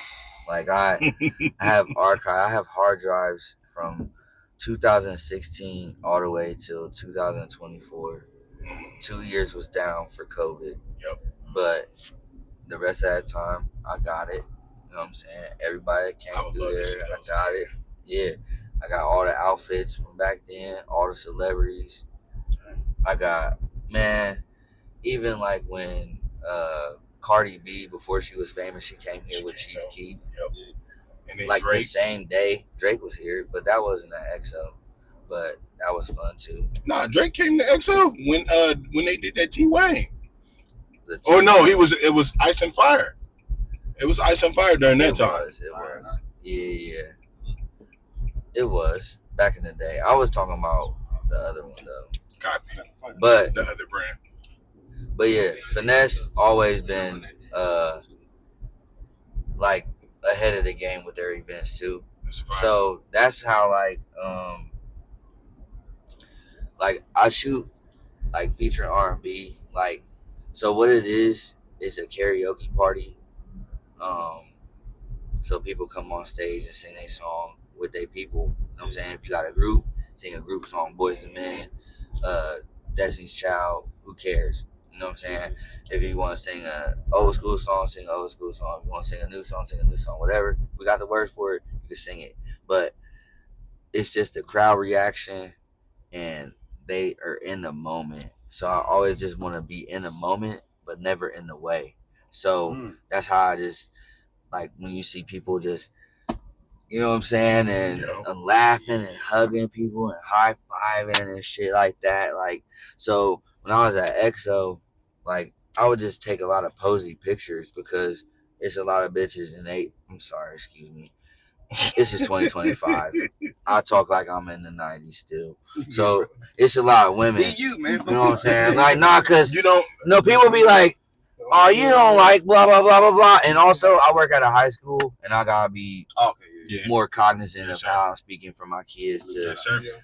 I have archive. I have hard drives from 2016 all the way till 2024. 2 years was down for COVID. Yep. But the rest of that time, I got it. You know what I'm saying? Everybody that came through there, I got it. Yeah. I got all the outfits from back then, all the celebrities. I got, even when Cardi B, before she was famous, she came here with Chief Keef. Yep. And then Drake, the same day, Drake was here, but that wasn't an XO. But that was fun too. Nah, Drake came to XO when they did that T-Wayne. It was Ice and Fire. It was Ice and Fire during that time. It was. Yeah. It was back in the day. I was talking about the other one though. Copy. But the other brand. But yeah, Finesse always been ahead of the game with their events too. So that's how I shoot featuring R&B. So what it is a karaoke party. So people come on stage and sing a song with their people. You know what I'm saying? If you got a group, sing a group song, Boys II Men, Destiny's Child, who cares? You know what I'm saying? If you want to sing an old school song, sing an old school song. If you want to sing a new song, sing a new song. Whatever. If we got the words for it, you can sing it. But it's just the crowd reaction, and they are in the moment. So I always just want to be in the moment, but never in the way. So that's how I just, when you see people just, you know what I'm saying, and laughing and hugging people and high-fiving and shit like that. So when I was at XO, I would just take a lot of posy pictures because it's a lot of bitches and I'm sorry, excuse me. This is 2025. I talk like I'm in the 90s still. So it's a lot of women. You, man. You know what I'm saying? Because you don't. No, people be like, oh, you don't like blah, blah, blah, blah, blah. And also, I work at a high school, and I got to be more cognizant of how I'm speaking for my kids to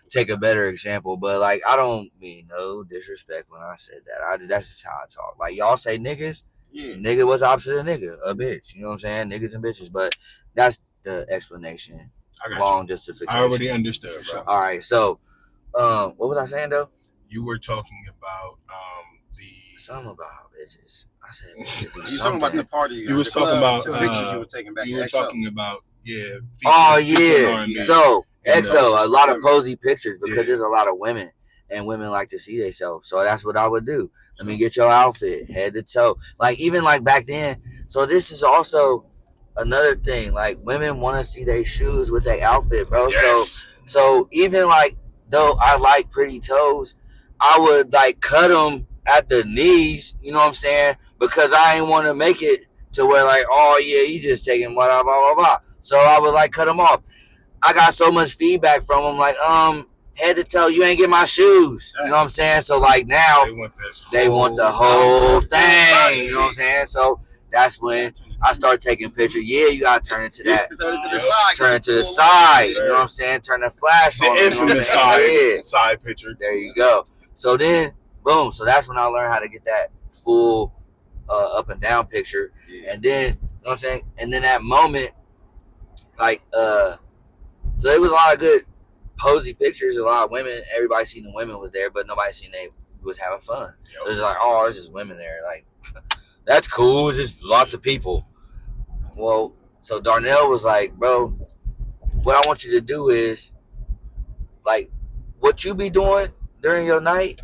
take a better example. But, I don't mean no disrespect when I said that. That's just how I talk. Y'all say niggas. Yeah. Nigga, what's the opposite of nigga? A bitch. You know what I'm saying? Niggas and bitches. But that's the explanation. Justification. I already understood, bro. All right. So, what was I saying, though? You were talking about something about bitches. I said bitches. You talking about the party? You was talking about the pictures you were taking back. You were talking about R&B. So XO, a lot of posy pictures because there's a lot of women, and women like to see themselves. So that's what I would do. Let me get your outfit head to toe. Even back then. So this is also another thing. Women want to see their shoes with their outfit, bro. Yes. So even though I like pretty toes, I would cut them at the knees. You know what I'm saying? Because I ain't want to make it to where oh yeah, you just taking blah blah blah blah blah. So I would cut them off. I got so much feedback from them head to toe, you ain't get my shoes. You know what I'm saying? So like now they want the whole thing. You know what I'm saying? So that's when I start taking pictures. Yeah, you gotta turn it to that. Turn it to the side. You know what I'm saying? Turn the flash on. The infamous side picture. There you go. So then, boom. So that's when I learned how to get that full up and down picture. And then, you know what I'm saying? And then that moment, like, so it was a lot of good posy pictures. A lot of women. Everybody seen the women was there, but nobody seen they was having fun. Yep. So it's like, oh, there's just women there. Like, that's cool. It's just lots of people. Well, so Darnell was like, bro, what I want you to do is, like, what you be doing during your night,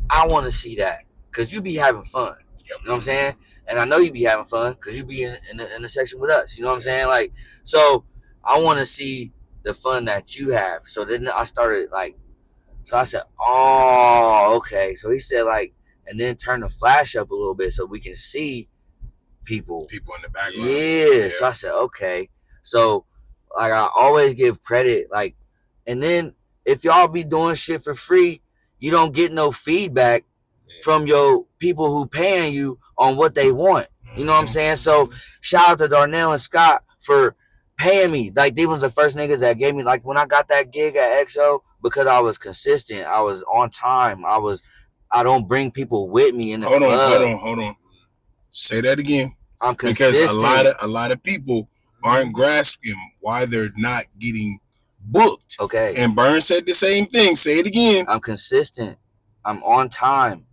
I want to see that. Because you be having fun. Yep. You know what I'm saying? And I know you be having fun because you be in the section with us. You know what I'm saying? Like, so I want to see the fun that you have. So then I started, like, so I said, oh, okay. So he said, like, and then turn the flash up a little bit so we can see people in the background. Yeah. So I said, okay. So, like, I always give credit, like, and then if y'all be doing shit for free, you don't get no feedback from your people who paying you on what they want. You know what I'm saying? So shout out to Darnell and Scott for paying me. Like, they was the first niggas that gave me, like, when I got that gig at XO, because I was consistent, I was on time, I don't bring people with me in the club. Hold on. Say that again. I'm consistent. Because a lot of people aren't grasping why they're not getting booked. Okay. And Burns said the same thing. Say it again. I'm consistent. I'm on time.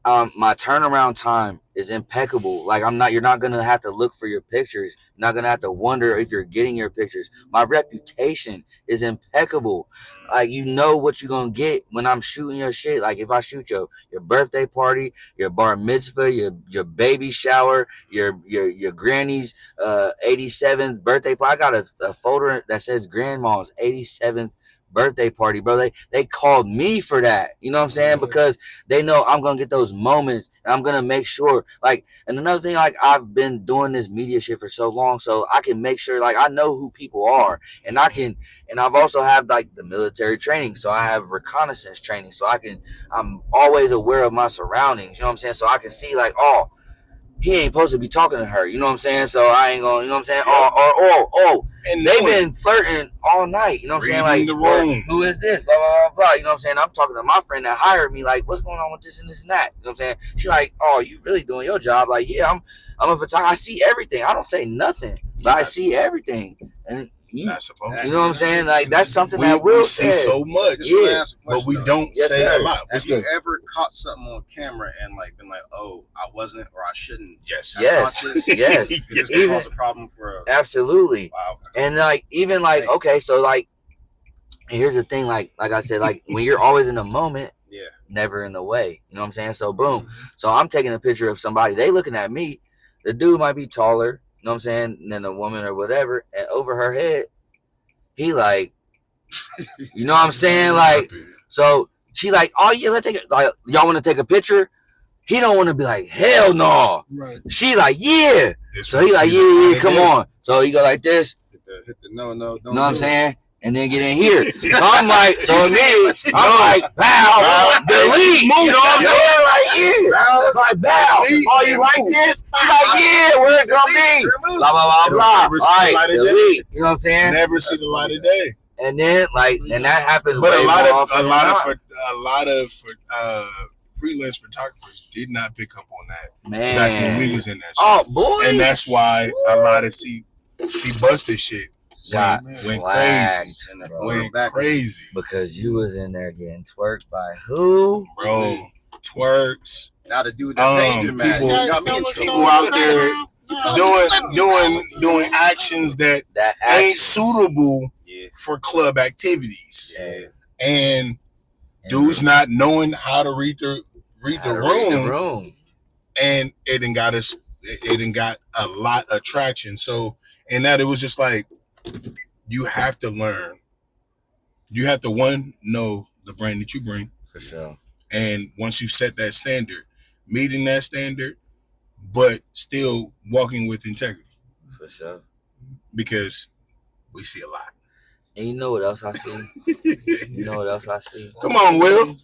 My turnaround time is impeccable. Like, you're not gonna have to look for your pictures. You're not gonna have to wonder if you're getting your pictures. My reputation is impeccable. Like, you know what you're gonna get when I'm shooting your shit. Like, if I shoot your birthday party, your bar mitzvah, your baby shower, your granny's 87th birthday party. I got a folder that says grandma's 87th birthday party, bro. They called me for that. You know what I'm saying? Because they know I'm gonna get those moments, and I'm gonna make sure, like, and another thing, like, I've been doing this media shit for so long, so I can make sure, like, I know who people are, and I've also have, like, the military training, so I have reconnaissance training, so I'm always aware of my surroundings. You know what I'm saying? So I can see, like, oh, he ain't supposed to be talking to her. You know what I'm saying? So I ain't gonna, you know what I'm saying? Oh. And they've been flirting all night. You know what I'm saying? Like, the room. Who is this? Blah, blah, blah, blah. You know what I'm saying? I'm talking to my friend that hired me. Like, what's going on with this and this and that? You know what I'm saying? She's like, oh, you really doing your job? Like, yeah, I'm a photographer. I see everything. I don't say nothing, but I see everything. And not supposed to. You know what I'm saying? Like, that's something that we Will see says. so much, but we don't say a lot. Have you ever caught something on camera and, like, been like, oh, I wasn't, or I shouldn't? Yes. It just caused a problem for absolutely. Wow. And, like, even, like, okay, so, like, here's the thing, like I said, like, when you're always in the moment, never in the way. You know what I'm saying? So boom. So I'm taking a picture of somebody. They looking at me. The dude might be taller, you know what I'm saying, than a woman or whatever. And over her head, he like, you know what I'm saying? Like, so she like, oh yeah, let's take it. Like, y'all want to take a picture? He don't want to be like, hell no. Right. She like, yeah. So he like, yeah, come on. So he go like this. Hit the no. You know what I'm saying? And then get in here. So I'm like, immediately, I'm like, bow, delete. You know what I'm saying? Like, yeah. Like, bow. Oh, you like this? She's like, yeah, where's it gonna be? Blah, blah, blah, blah. All right, delete. You know what I'm saying? Never see the light of day. And then, like, and that happens. But a lot of freelance photographers did not pick up on that. Man. Back when we was in that shit. Oh, boy. And that's why a lot of see busted shit went crazy. Because you was in there getting twerked by who? Bro, twerks. Now the dude that paid you, man. People out there doing actions that ain't suitable for club activities. Yeah. And dudes not knowing how to read the room. And it done got a lot of traction. So, and that it was just like, you have to learn. You have to, one, know the brand that you bring. For sure. And once you set that standard, meeting that standard, but still walking with integrity. For sure. Because we see a lot. And you know what else I see? You know what else I see? Come on, Will.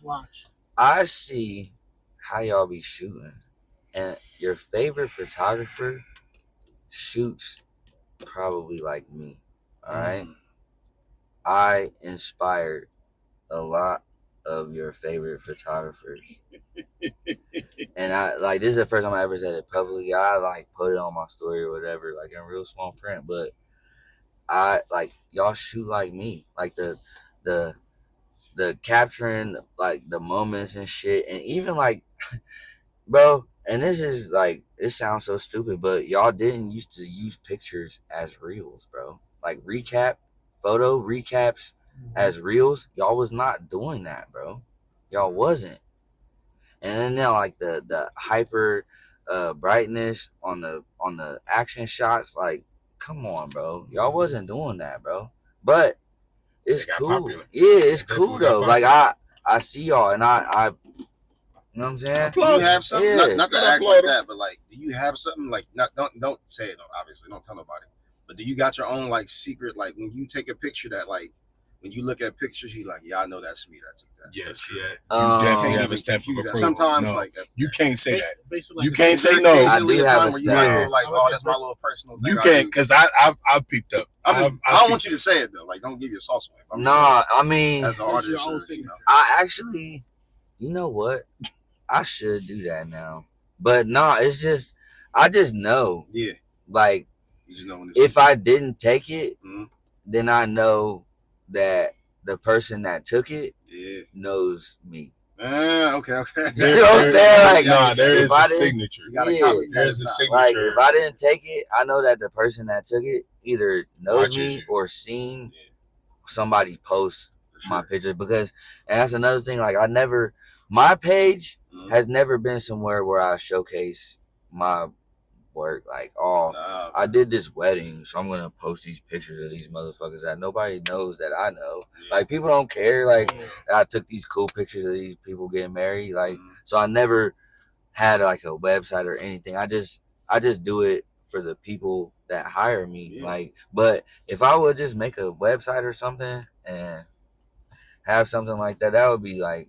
I see how y'all be shooting. And your favorite photographer shoots probably like me. All right? I inspired a lot of your favorite photographers. And I like, this is the first time I ever said it publicly. I like put it on my story or whatever, like in real small print. But I like, y'all shoot like me. Like the capturing like the moments and shit. And even like, bro, and this is like, it sounds so stupid, but y'all didn't used to use pictures as reels, bro. Like photo recaps as reels. Y'all was not doing that, bro. Y'all wasn't. And then now like the hyper brightness on the action shots, like, come on, bro. Y'all wasn't doing that, bro. But it's cool. Popular. Yeah, it's cool though. Like I see y'all and I you know what I'm saying? Do you have something? Yeah. Not to act like that, but like, do you have something like? Don't say it. Obviously, don't tell nobody. But do you got your own like secret? Like when you take a picture that like when you look at pictures, you like, yeah, I know that's me that took that. Yes, yeah. You definitely have a stamp of approval. Sometimes like you can't say that. Basically, you can't say no. I do have a stamp. Like, oh, that's my little personal thing. You can't, because I've peeped up. I don't want you to say it though. Like, don't give your sauce away. Nah, I mean, as an artist, I actually, you know what? I should do that now. But nah, it's just, I just know. Yeah. Like, you just know when if I didn't take it, then I know that the person that took it knows me. Okay. You know what I'm saying? Like, there is a signature. There's a signature. Like, if I didn't take it, I know that the person that took it either knows me or seen somebody post my picture. Because, and that's another thing, like, my page has never been somewhere where I showcase my work. Like, I did this wedding, so I'm gonna post these pictures of these motherfuckers that nobody knows that I know. Like, people don't care. Like, I took these cool pictures of these people getting married. Like, so I never had like a website or anything. I just do it for the people that hire me. Like, but if I would just make a website or something and have something like that, that would be like,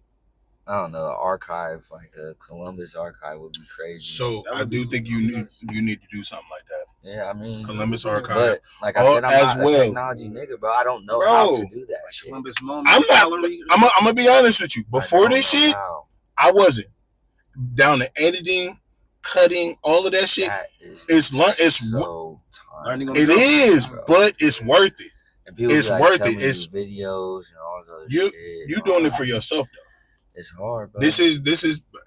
I don't know, an archive, like a Columbus archive would be crazy. So I do think you need to do something like that. Yeah, I mean, Columbus archive. But like I said, I'm not a technology nigga, bro. I don't know how to do that shit. I'm gonna be honest with you. Before this shit, I wasn't down to editing, cutting, all of that shit. It's learning. It is, but it's worth it. It's worth it. It's videos and all this other shit. You doing it for yourself though. It's hard, bro. This is,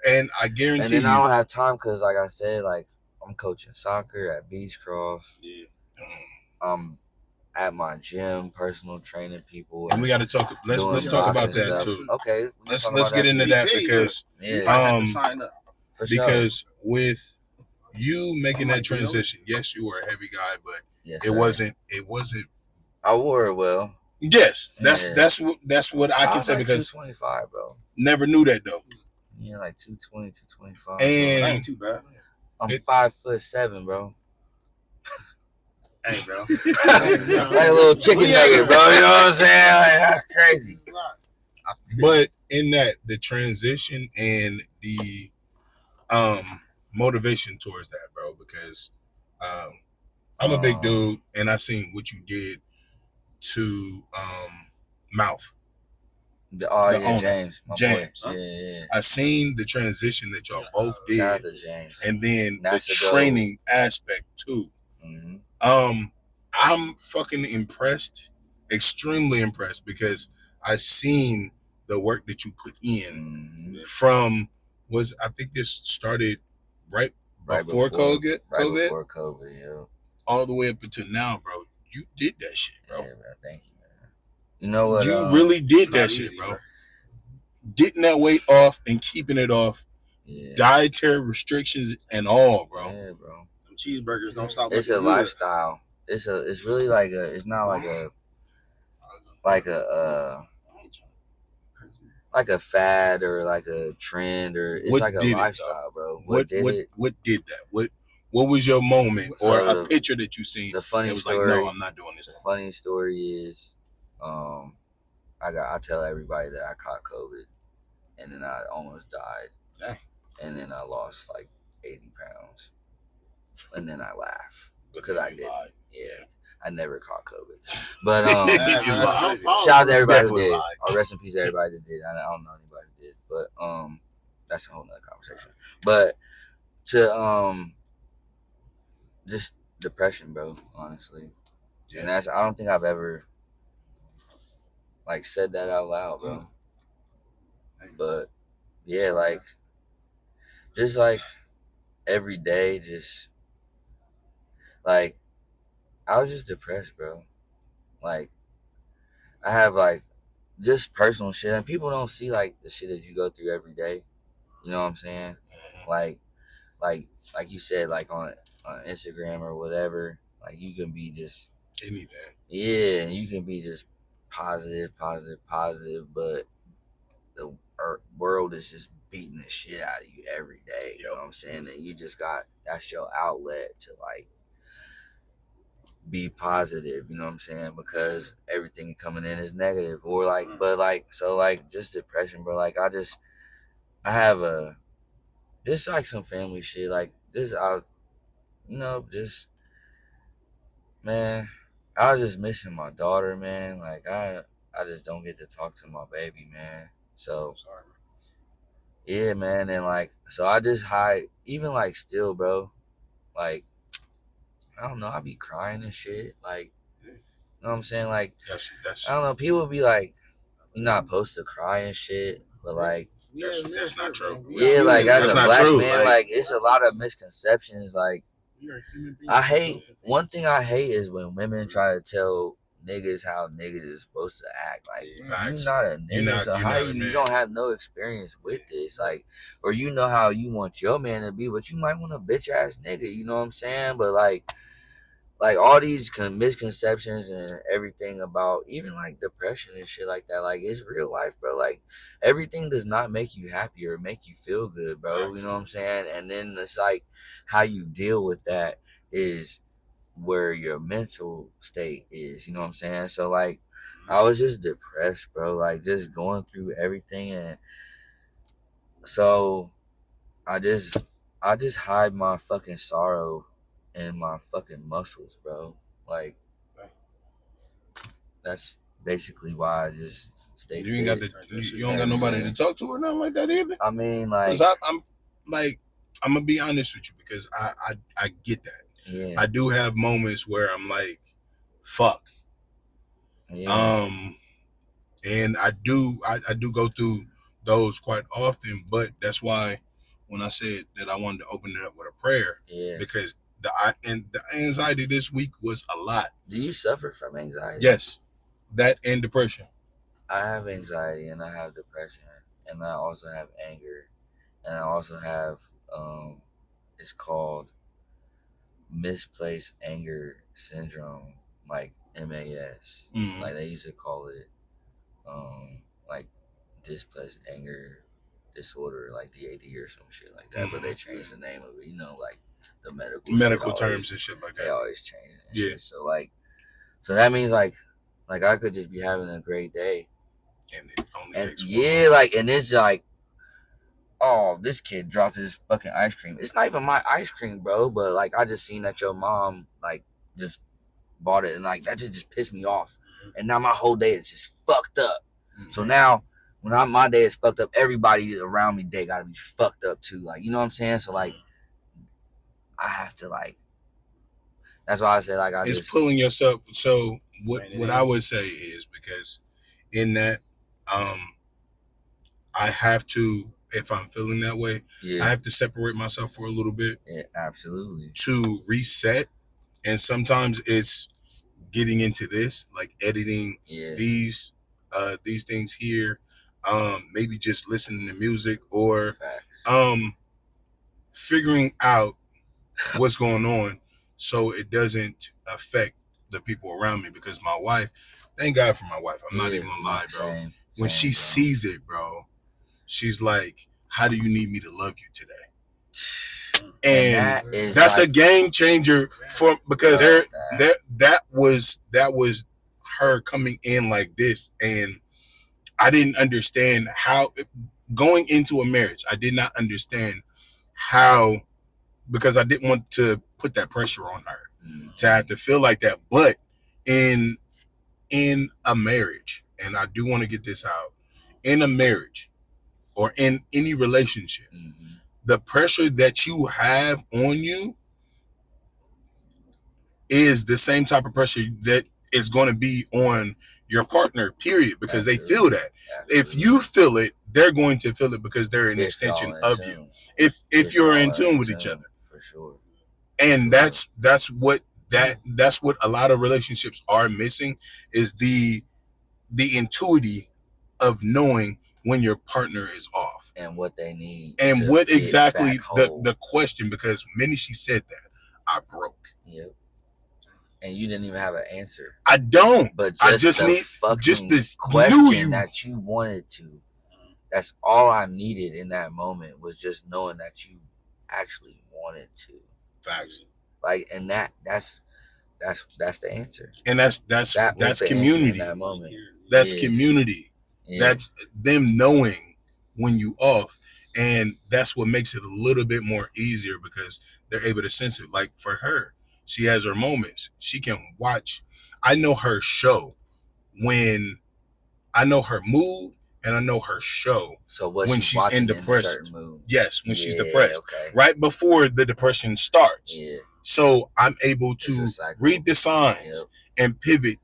and I guarantee and then I don't have time because, like I said, like I'm coaching soccer at Beechcroft. Yeah. I'm at my gym, personal training people, and we got to talk. Let's talk about that too. Okay. Let's get into that because because with you making that transition, yes, you were a heavy guy, but it wasn't. I wore it well. Yes, that's what I can say like because 225, bro. Never knew that though. Yeah, like 220, 225. And that ain't too bad. I'm 5'7", bro. Hey, bro. Like a little chicken nugget, bro. You know what I'm saying? Like, that's crazy. But in that, the transition and the motivation towards that, bro, because I'm a big dude and I seen what you did to Mouth. James. James. Yeah. I seen the transition that y'all both did. Shout out to James. And then the training aspect too. Mm-hmm. I'm fucking impressed, extremely impressed, because I seen the work that you put in from I think this started right before COVID. Before COVID, yeah. All the way up until now, bro. You did that shit, bro. Yeah, bro. Thank you, man. You know what? You really did that shit, bro. Getting that weight off and keeping it off. Yeah. Dietary restrictions and all, bro. Yeah, bro. Them cheeseburgers don't stop. It's a lifestyle. It's really like it's not like a fad or like a trend or it's like a lifestyle, bro. What did that? What was your moment or a picture that you seen? The funny was story. like, no, I'm not doing this. The funny story is I tell everybody that I caught COVID, and then I almost died. Dang. And then I lost like 80 pounds, and then I laugh because I did. Yeah, I never caught COVID, but shout out to everybody who did. Or rest in peace to everybody that did. I don't know anybody who did, but that's a whole nother conversation. But to just depression, bro. Honestly, and I don't think I've ever like said that out loud, bro. But yeah, like just like every day, just like I was just depressed, bro. Like I have like just personal shit, and people don't see like the shit that you go through every day. You know what I'm saying? Like you said, like on Instagram or whatever. Like you can be just anything. Yeah, and you can be just positive, but the world is just beating the shit out of you every day. You know what I'm saying? And you just that's your outlet to like be positive, you know what I'm saying? Because everything coming in is negative. Or like, but like, so like just depression, bro. Like I have just like some family shit. Like this, man, I was just missing my daughter, man. Like I just don't get to talk to my baby, man. So sorry. Yeah, man. And like, so I just hide, even like still, bro, like, I don't know, I be crying and shit. Like, you know what I'm saying? Like, that's I don't know, people be like, you're not supposed to cry and shit, but like, that's not true. Yeah, like as a black man, like it's a lot of misconceptions. Like, one thing I hate is when women try to tell niggas how niggas is supposed to act. Like, you're not a nigga, so how you don't have no experience with this, like, or you know how you want your man to be, but you might want a bitch ass nigga. You know what I'm saying? But like all these misconceptions and everything about even like depression and shit like that, like it's real life, bro. Like everything does not make you happy or make you feel good, bro. You know what I'm saying? And then it's like how you deal with that is where your mental state is, you know what I'm saying? So like I was just depressed, bro, like just going through everything. And so I just hide my fucking sorrow in my fucking muscles, bro. Like that's basically why I just stay You ain't fit. you don't got nobody to talk to or nothing like that either. I mean, like, I'm like, I'm gonna be honest with you because I get that. Yeah. I do have moments where I'm like, fuck. Yeah. And I do go through those quite often, but that's why when I said that I wanted to open it up with a prayer, because the anxiety this week was a lot. Do you suffer from anxiety? Yes, that and depression. I have anxiety and I have depression, and I also have anger, and I also have it's called misplaced anger syndrome, like MAS. Mm-hmm. Like they used to call it like displaced anger disorder, like DAD or some shit like that. Mm-hmm. But they changed the name of it, you know, like the medical terms and shit like that. They always change it. Yeah. Shit. So that means like I could just be having a great day, and it only takes and it's like, oh, this kid dropped his fucking ice cream. It's not even my ice cream, bro, but like I just seen that your mom like just bought it, and like that just pissed me off. And now my whole day is just fucked up. Mm-hmm. So now when my day is fucked up, everybody around me day gotta be fucked up too. Like, you know what I'm saying? So like I have to like, that's why I say like it's pulling yourself. So what I would say is, because in that I have to, if I'm feeling that way, I have to separate myself for a little bit. Yeah, absolutely. To reset. And sometimes it's getting into this, like editing these things here, maybe just listening to music or figuring out what's going on so it doesn't affect the people around me. Because my wife, thank God for my wife, I'm not even gonna lie, bro. When she sees it, bro, she's like, how do you need me to love you today? And that's like a game changer because that was her coming in like this, and I didn't understand how, going into a marriage, I did not understand how, because I didn't want to put that pressure on her to have to feel like that. But in a marriage, and I do want to get this out, in a marriage or in any relationship, the pressure that you have on you is the same type of pressure that is going to be on your partner, period, because they feel that. If you feel it, they're going to feel it because they're an extension of you. If you're in tune with each other. For sure. And that's what a lot of relationships are missing, is the intuitivity of knowing when your partner is off and what they need and what exactly the question, because she said that I broke. Yep. And you didn't even have an answer. I don't. But I just need this question that you wanted to. That's all I needed in that moment, was just knowing that you actually wanted to. Facts. Like, and that's the answer. And that's community. In that moment. That's community. Yeah. That's them knowing when you off. And that's what makes it a little bit more easier, because they're able to sense it. Like for her, she has her moments. She can watch. I know her show when I know her mood, and I know her show. So when she's in depression. Mood? Yes, when she's depressed. Okay. Right before the depression starts. Yeah. So I'm able to read the signs and pivot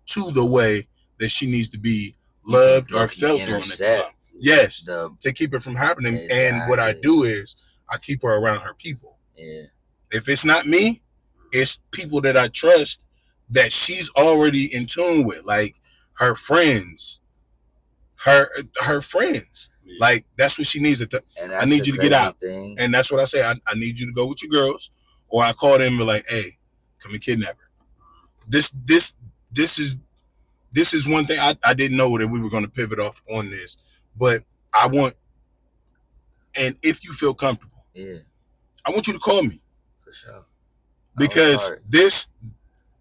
to the way that she needs to be loved or felt during that time. Yes, to keep it from happening. Exactly. And what I do is I keep her around her people. Yeah. If it's not me, it's people that I trust, that she's already in tune with, like her friends, her friends. Yeah. Like that's what she needs. I need you to get out. And that's what I say. I need you to go with your girls, or I call them and be like, hey, come and kidnap her. This is one thing I didn't know that we were going to pivot off on this, but I want, and if you feel comfortable, I want you to call me. For sure. Because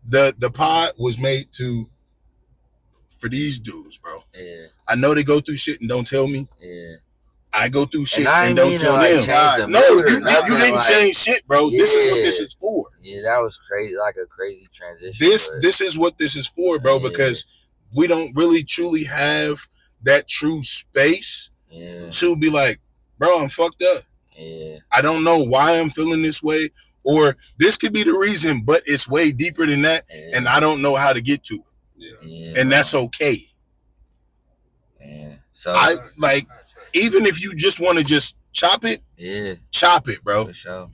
the pod was made for these dudes, bro. Yeah. I know they go through shit and don't tell me. Yeah. I go through shit and don't tell them. No, you didn't change shit, bro. Yeah. This is what this is for. Yeah, that was crazy, like a crazy transition. This is what this is for, bro, because we don't really truly have that true space to be like, bro, I'm fucked up. Yeah. I don't know why I'm feeling this way, or this could be the reason, but it's way deeper than that, and I don't know how to get to it. Yeah. And that's okay. Yeah. So I like, even if you just want to just chop it, chop it, bro. For sure.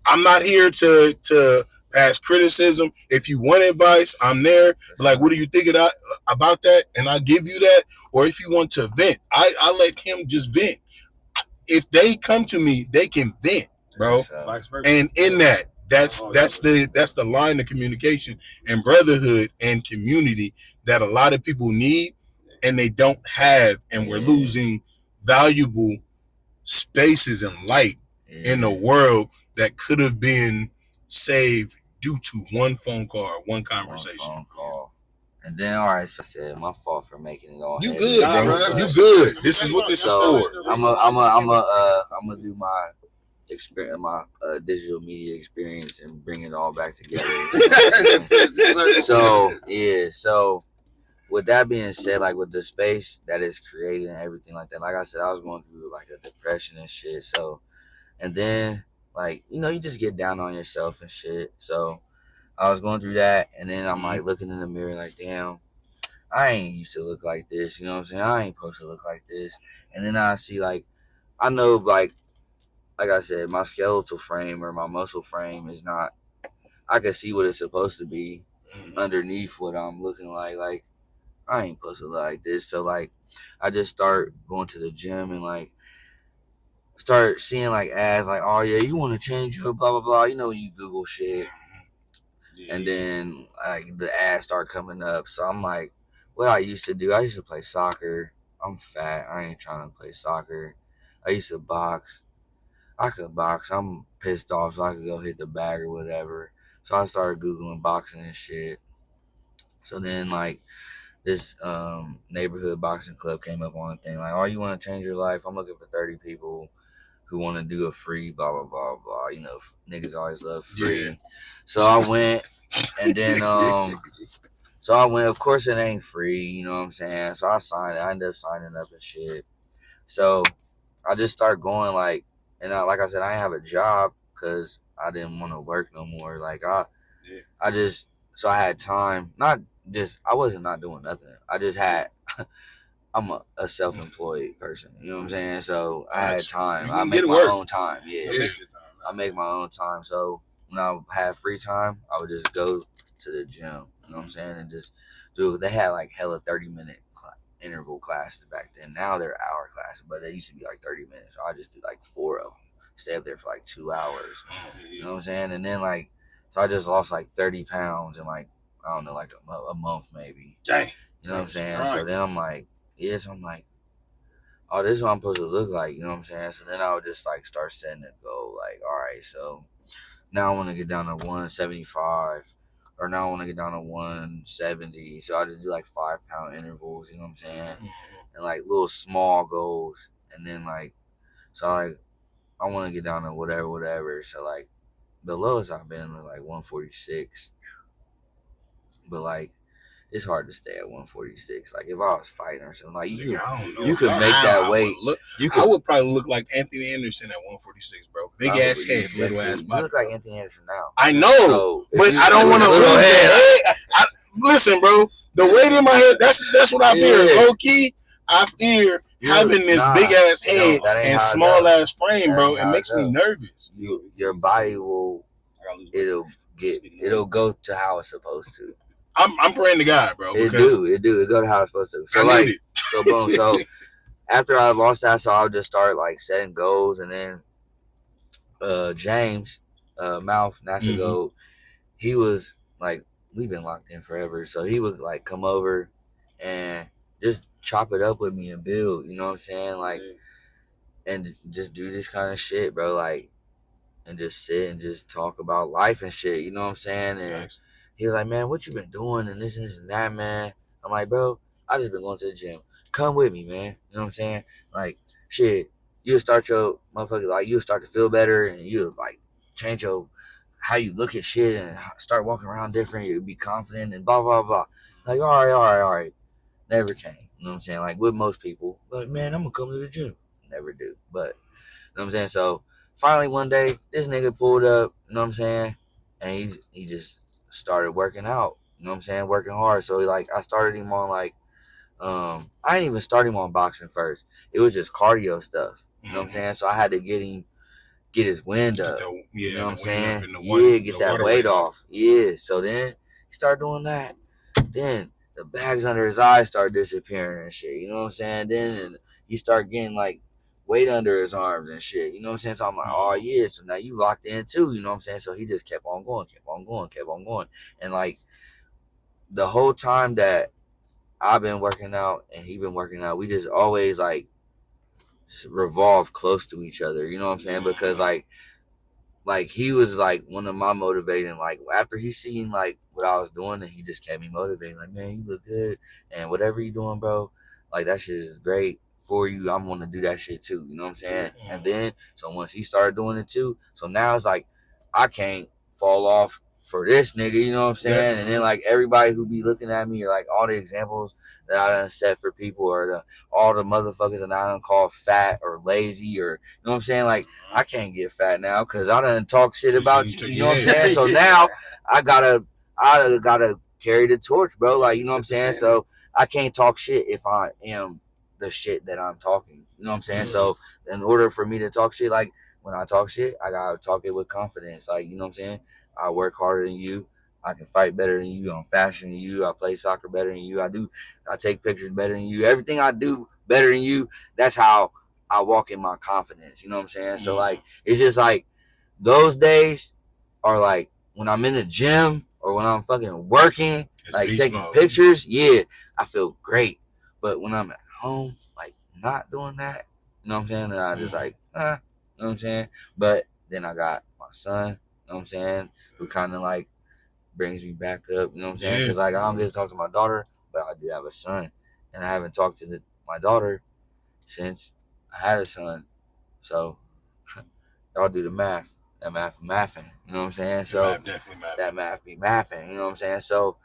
I'm not here to pass criticism. If you want advice, I'm there. Like, what do you think about that? And I'll give you that. Or if you want to vent, I let him just vent. If they come to me, they can vent, bro. And in that's the line of communication and brotherhood and community that a lot of people need and they don't have, and we're losing valuable spaces and light in a world that could have been saved due to one phone call or one conversation. One phone call. And then, all right, so I said, my fault for making it all. You good, bro. You good. This is what this is for. I'm gonna do my experience, my digital media experience, and bring it all back together. So with that being said, like with the space that is created and everything like that, like I said, I was going through like a depression and shit. So, and then like, you know, you just get down on yourself and shit. So I was going through that, and then I'm like looking in the mirror like, damn, I ain't used to look like this. You know what I'm saying? I ain't supposed to look like this. And then I see like, I know like I said, my skeletal frame or my muscle frame is not, I can see what it's supposed to be underneath what I'm looking like. Like, I ain't supposed to look like this. So like, I just start going to the gym and like start seeing like ads like, oh yeah, you want to change your blah blah blah. You know, when you Google shit, and then like the ads start coming up. So I'm like, what I used to do, I used to play soccer. I'm fat. I ain't trying to play soccer. I used to box. I could box. I'm pissed off, so I could go hit the bag or whatever. So I started Googling boxing and shit. So then like this neighborhood boxing club came up on a thing like, oh, you want to change your life? I'm looking for 30 people who want to do a free blah blah blah blah. You know, niggas always love free. Yeah. So I went, and then so I went. Of course, it ain't free. You know what I'm saying? So I signed. I ended up signing up and shit. So I just started going like, and like I said, I didn't have a job because I didn't want to work no more. Like I just so I had time. Not just I wasn't not doing nothing. I just had. I'm a self-employed person. You know what I'm saying? So I had time. I make my own time. Yeah. I make my own time. So when I had free time, I would just go to the gym. You know what I'm saying? And just do. They had like hella 30-minute interval classes back then. Now they're hour classes, but they used to be like 30 minutes. So I just do like 4 of them. Stay up there for like 2 hours. You know what I'm saying? And then like, so I just lost like 30 pounds in like, I don't know, like a month maybe. Dang. You know what I'm saying? Right. So then I'm like, yeah, so I'm like, oh, this is what I'm supposed to look like, you know what I'm saying? So then I would just like start setting a goal, like, all right, so now I want to get down to 175, or now I want to get down to 170. So I just do like 5-pound intervals, you know what I'm saying? And like little small goals. And then like, so like, I want to get down to whatever. So like, the lowest I've been was like 146. But like, it's hard to stay at 146. Like if I was fighting or something, like you could make that weight. I would probably look like Anthony Anderson at 146, bro. Big ass head, little ass body. You look like Anthony Anderson now. I know, so but I don't want to lose the head. Listen, bro, the weight in my head, that's what I fear. Low key, I fear having this big ass head and small ass frame, bro. It makes me nervous. Your body it'll go to how it's supposed to. I'm praying to God, bro. It go to how it's supposed to. So like, so boom. So after I lost that, so I would just start like setting goals, and then James Mouth NASA Gold, he was like, we've been locked in forever, so he would like come over and just chop it up with me and build. You know what I'm saying? Like, and just do this kind of shit, bro. Like, and just sit and just talk about life and shit. You know what I'm saying? And he was like, man, what you been doing and this and that, man? I'm like, bro, I just been going to the gym. Come with me, man. You know what I'm saying? Like, shit, you'll start your motherfucker, like, you'll start to feel better, and you'll, like, change your, how you look at shit and start walking around different. You'll be confident and blah, blah, blah. Like, all right. Never came. You know what I'm saying? Like, with most people, like, man, I'm going to come to the gym. Never do. But, you know what I'm saying? So, finally, one day, this nigga pulled up, you know what I'm saying? And he just started working out, you know what I'm saying, working hard. So like I started him on like I didn't even start him on boxing first. It was just cardio stuff, you know what I'm saying? So I had to get his wind up, you know what I'm saying? Get that weight off. So then he started doing that. Then the bags under his eyes started disappearing and shit, you know what I'm saying? Then he started getting like weight under his arms and shit, you know what I'm saying? So I'm like, oh yeah, so now you locked in too, you know what I'm saying? So he just kept on going. And like the whole time that I've been working out and he been working out, we just always like revolve close to each other, you know what I'm saying? Because like he was like one of my motivating, like after he seen like what I was doing, and he just kept me motivated, like, man, you look good, and whatever you doing, bro, like that shit is great for you. I'm gonna do that shit too, you know what I'm saying? And then so once he started doing it too, so now it's like I can't fall off for this nigga, you know what I'm saying? And then like everybody who be looking at me, or like all the examples that I done set for people, or all the motherfuckers that I done call fat or lazy, or you know what I'm saying? Like I can't get fat now because I done talk shit about you know what I'm saying? So now I gotta carry the torch, bro. Like, you know what I'm saying? So I can't talk shit if I am the shit that I'm talking. You know what I'm saying? So in order for me to talk shit, like when I talk shit, I gotta talk it with confidence. Like, you know what I'm saying? I work harder than you. I can fight better than you. I'm faster than you. I play soccer better than you. I take pictures better than you. Everything I do better than you. That's how I walk in my confidence. You know what I'm saying? So like, it's just like those days are like when I'm in the gym or when I'm fucking working, like taking pictures. Yeah, I feel great. But when I'm at home, like not doing that, you know what I'm saying? And I just like, you know what I'm saying? But then I got my son, you know what I'm saying, who kind of like brings me back up. You know what I'm saying? Because like I don't get to talk to my daughter, but I do have a son, and I haven't talked to my daughter since I had a son. So y'all do the math. That math mathing. You know what I'm saying? So that math be mathing. You know what I'm saying? So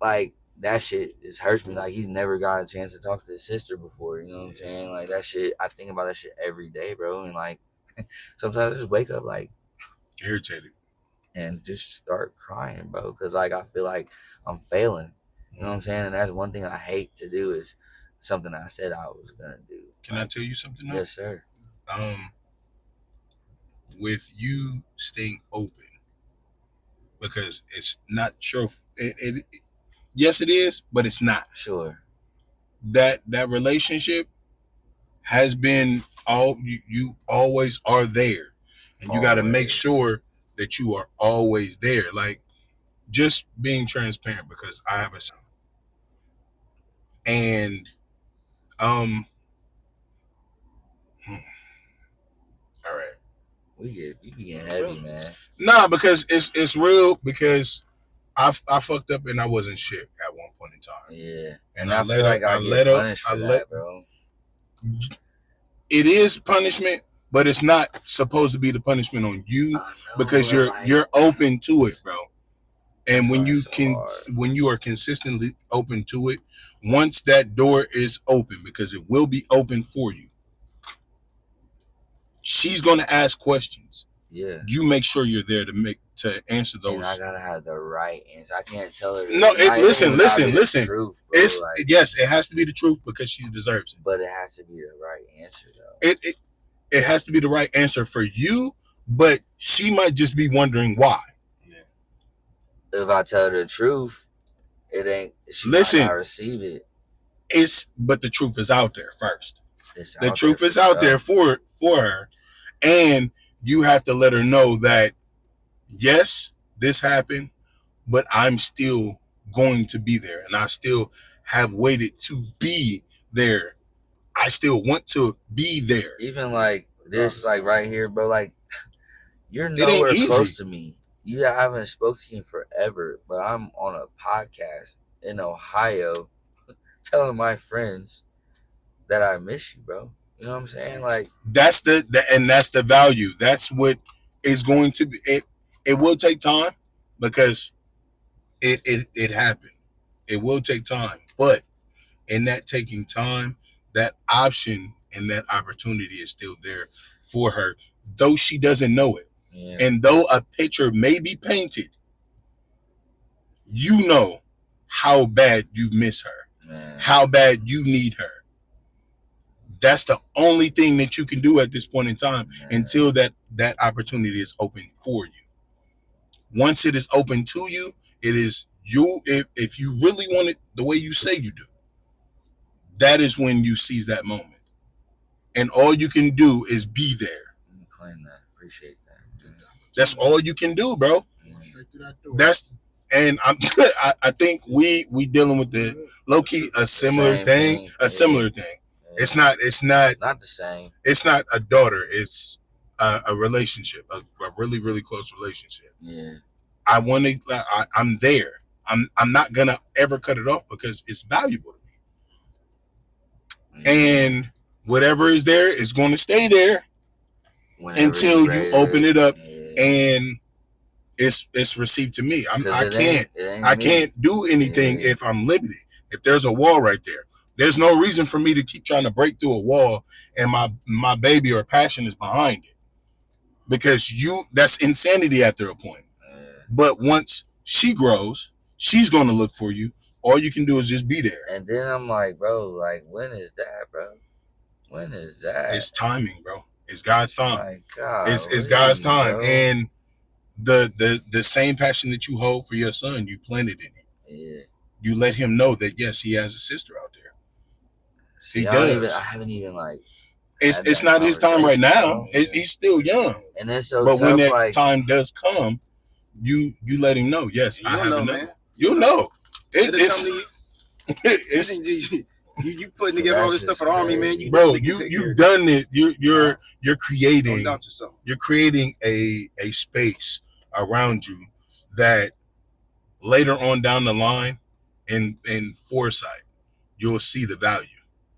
like that shit just hurts me. Like he's never got a chance to talk to his sister before. You know what I'm saying? Like that shit. I think about that shit every day, bro. And like sometimes I just wake up like irritated and just start crying, bro. Because like I feel like I'm failing. You know what I'm saying? And that's one thing I hate to do is something I said I was gonna do. Can I tell you something? Yes, sir. With you staying open, because it's not sure. Yes, it is, but it's not. Sure. That relationship has been you always are there, and you got to make sure that you are always there. Like just being transparent, because I have a son, and all right. We getting heavy, man. Nah, because it's real. Because I fucked up and I wasn't shit at one point in time. Yeah, and I feel like I let up, bro. It is punishment, but it's not supposed to be the punishment on you because you're open to it, bro. And when you are consistently open to it, once that door is open, because it will be open for you, she's gonna ask questions. Yeah. You make sure you're there to answer those. And I gotta have the right answer. I can't tell her. No, listen. Truth, bro. It's yes, it has to be the truth because she deserves it. But it has to be the right answer, though. It has to be the right answer for you, but she might just be wondering why. Yeah. If I tell her the truth, it ain't. She might not receive it. But the truth is out there first. The truth is out there for her, and you have to let her know that yes, this happened, but I'm still going to be there, and I still have waited to be there. I still want to be there. Even like this, like right here, bro. Like you're nowhere close to me. I haven't spoken to you forever, but I'm on a podcast in Ohio, telling my friends that I miss you, bro. You know what I'm saying? Like that's the value. That's what is going to be. It will take time because it happened. It will take time, but in that taking time, that option and that opportunity is still there for her, though she doesn't know it. Yeah. And though a picture may be painted, you know how bad you miss her, how bad you need her. That's the only thing that you can do at this point in time until that opportunity is open for you. Once it is open to you, it is you. If you really want it the way you say you do, that is when you seize that moment. And all you can do is be there. Claim that. Appreciate that. That's all you can do, bro. I think we dealing with the low key a similar thing. It's not the same. It's not a daughter. It's a relationship, a really, really close relationship. Yeah. I'm there. I'm not gonna ever cut it off because it's valuable to me. And whatever is there is going to stay there until you open it up and it's received to me. I can't do anything if I'm limited. If there's a wall right there, there's no reason for me to keep trying to break through a wall and my baby or passion is behind it. Because that's insanity after a point. But once she grows, she's going to look for you. All you can do is just be there. And then I'm like, bro, like, when is that, bro? When is that? It's timing, bro. It's God's time. My God, it's God's time. Bro. And the same passion that you hold for your son, you planted in him. Yeah. You let him know that, yes, he has a sister out there. See, he does. I haven't even, like... It's not his time right now. He's still young. And then so but when that time does come, you let him know, yes, I have enough. You'll know. You putting together all this stuff for the army, man. You've done it. You're creating. Don't doubt yourself. You're creating a space around you that later on down the line, in foresight, you'll see the value.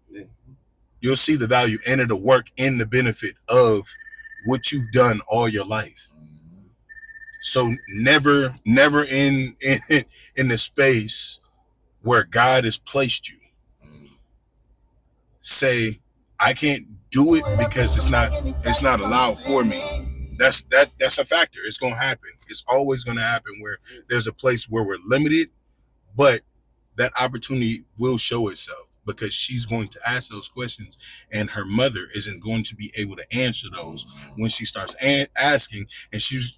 Yeah. You'll see the value, and it'll work in the benefit of what you've done all your life. So never in the space where God has placed you, say, I can't do it because it's not allowed for me. That's a factor. It's gonna happen. It's always gonna happen where there's a place where we're limited, but that opportunity will show itself because she's going to ask those questions, and her mother isn't going to be able to answer those when she starts asking, and she's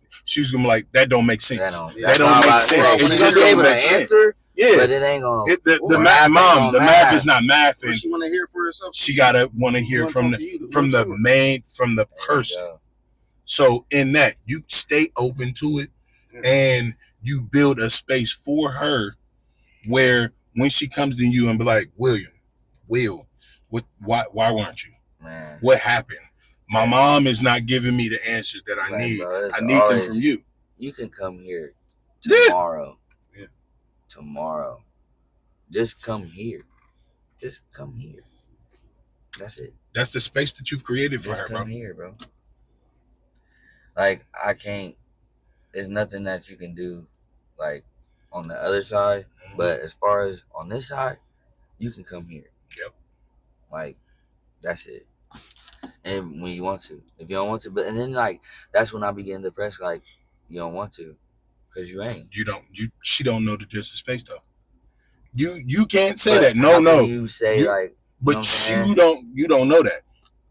gonna be like, that don't make sense. That don't make sense. It just don't make sense. Yeah, but it ain't gonna. The math is not math, and she want to hear for herself. She gotta want to hear from the person. So in that, you stay open to it, and you build a space for her where when she comes to you and be like, Will, why weren't you? Man. What happened? My mom is not giving me the answers that I need. Bro, I need them from you. You can come here tomorrow. Yeah. Tomorrow. Just come here. Just come here. That's it. That's the space that you've created for her, bro. Come here, bro. Like, I can't. There's nothing that you can do, like, on the other side. But as far as on this side, you can come here. Yep. Like, that's it. And when you want to. If you don't want to. But and then, like, that's when I be getting depressed. Like, you don't want to. Because you ain't. She don't know that there's a space, though. You can't say that. No. You say, like. But you don't know that.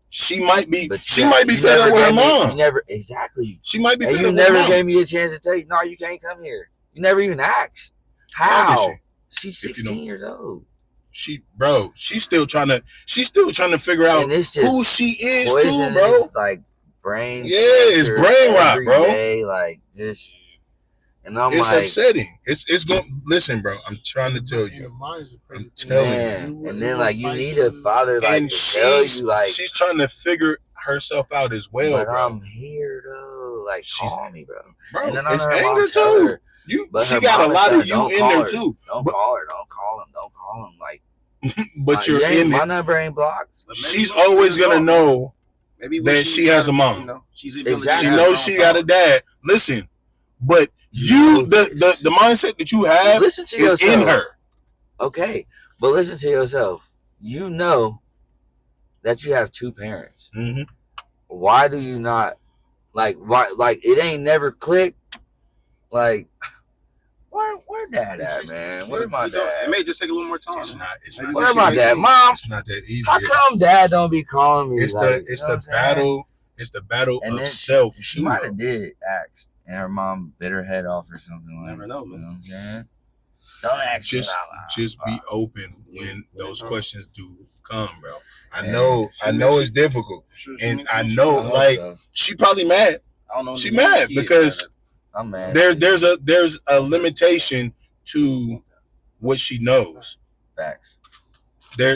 She might be fed up with her mom. Exactly. She might be fed up with her mom. You never gave me a chance to tell you, no, you can't come here. You never even asked. How? She's 16 years old. She's still trying to figure out who she is too, bro. Like brain. Yeah, it's brain rot, bro. Day, like just, and I'm it's like, upsetting. It's going. Listen, bro. I'm trying to tell you. I'm telling you. And then like you need a father like and to tell you like she's trying to figure herself out as well, but bro. I'm here though. Like call me, bro. Bro, and it's anger too. She got a lot of you in there too. Don't call her. Don't call him. Like, but you're in my number ain't blocked. She's always gonna know that she has a mom. She knows she got a dad. Listen, but the mindset that you have is in her. Okay, but listen to yourself. You know that you have two parents. Mm-hmm. Why do you not like it ain't never clicked? Like, where dad at, man? Where's my dad? It may just take a little more time. It's not. Where's my dad, Mom? It's not that easy. How come dad don't be calling me? It's the battle. It's the battle of self. She might have did ask, and her mom bit her head off or something like. Never know, man. You know what I'm saying? Don't ask. Just be open when those questions do come, bro. I know it's difficult, and I know like she probably mad. I don't know. She mad because. I'm mad. There's a limitation to what she knows. Facts.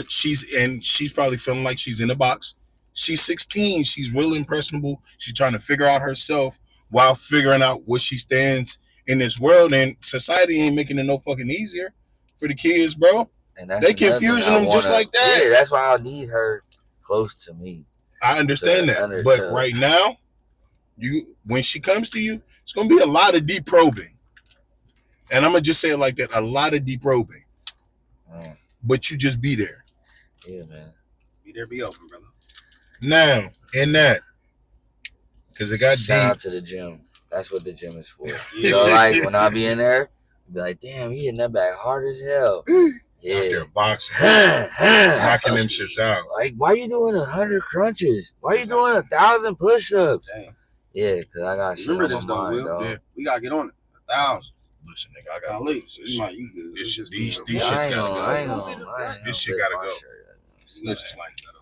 She's probably feeling like she's in a box. She's 16. She's real impressionable. She's trying to figure out herself while figuring out what she stands in this world. And society ain't making it no fucking easier for the kids, bro. And they confusing them just like that. Yeah, that's why I need her close to me. I understand that, but right now, when she comes to you, it's gonna be a lot of deep probing, and I'm gonna just say it like that: a lot of deep probing. But you just be there. Yeah, man. Be there, be open, brother. Now, in that, because it got Shout out to the gym. That's what the gym is for. So, like, when I be in there, I'll be like, damn, he hitting that back hard as hell. Yeah. Out there boxing, knocking them shits out. Like, why you doing 100 crunches? Why you doing 1,000 push-ups? Damn. Yeah, because I got shit remember on this my mind, though, Will. Yeah. We got to get on it. 1,000. Listen, nigga, I got to leave. These shits got to go. This shit got to go. Listen,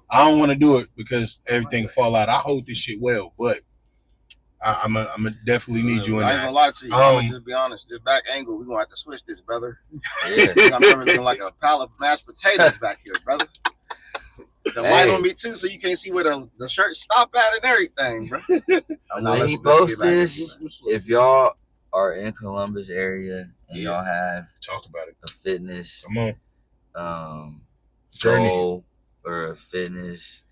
I don't want to do it because everything fall out. I hold this shit well, but I'm gonna definitely need you in I ain't gonna lie to you. I'm gonna just be honest. This back angle, we're gonna have to switch this, brother. Yeah. I'm looking like a pile of mashed potatoes back here, brother. The light on me too, so you can't see where the shirt stop at and everything, bro. When he posts this, if y'all are in Columbus area and y'all have talk about it. A fitness. Come on. Journey goal or a fitness,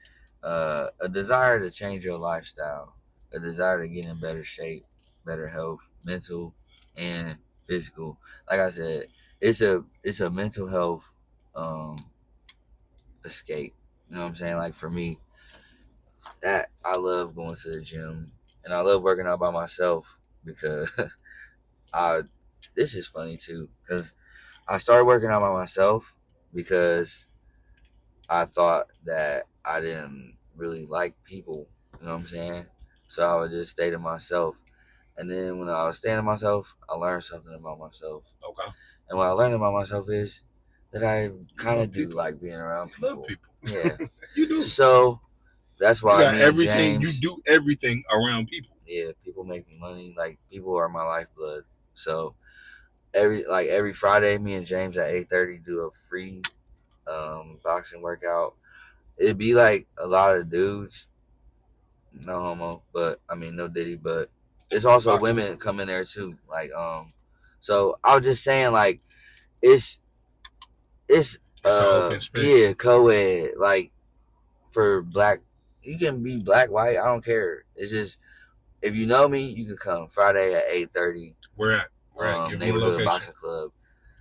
a desire to change your lifestyle, a desire to get in better shape, better health, mental and physical. Like I said, it's a mental health escape. You know what I'm saying? Like for me, that I love going to the gym and I love working out by myself because this is funny too because I started working out by myself because I thought that I didn't really like people, you know what I'm saying? So I would just stay to myself. And then when I was staying to myself, I learned something about myself. Okay. And what I learned about myself is that I kind of do like being around people. Love people. Yeah. You do. So that's why you got everything. You do everything around people. Yeah, people make me money. Like people are my lifeblood. So every Friday, me and James at 8:30 do a free boxing workout. It'd be like a lot of dudes, no homo, but I mean no diddy, but it's also boxing. Women come in there too. Like so I was just saying like it's open space. Yeah, co-ed. Like for black, you can be black, white, I don't care. It's just if you know me, you can come Friday at 8:30. Where at? Give Neighborhood Boxing Club.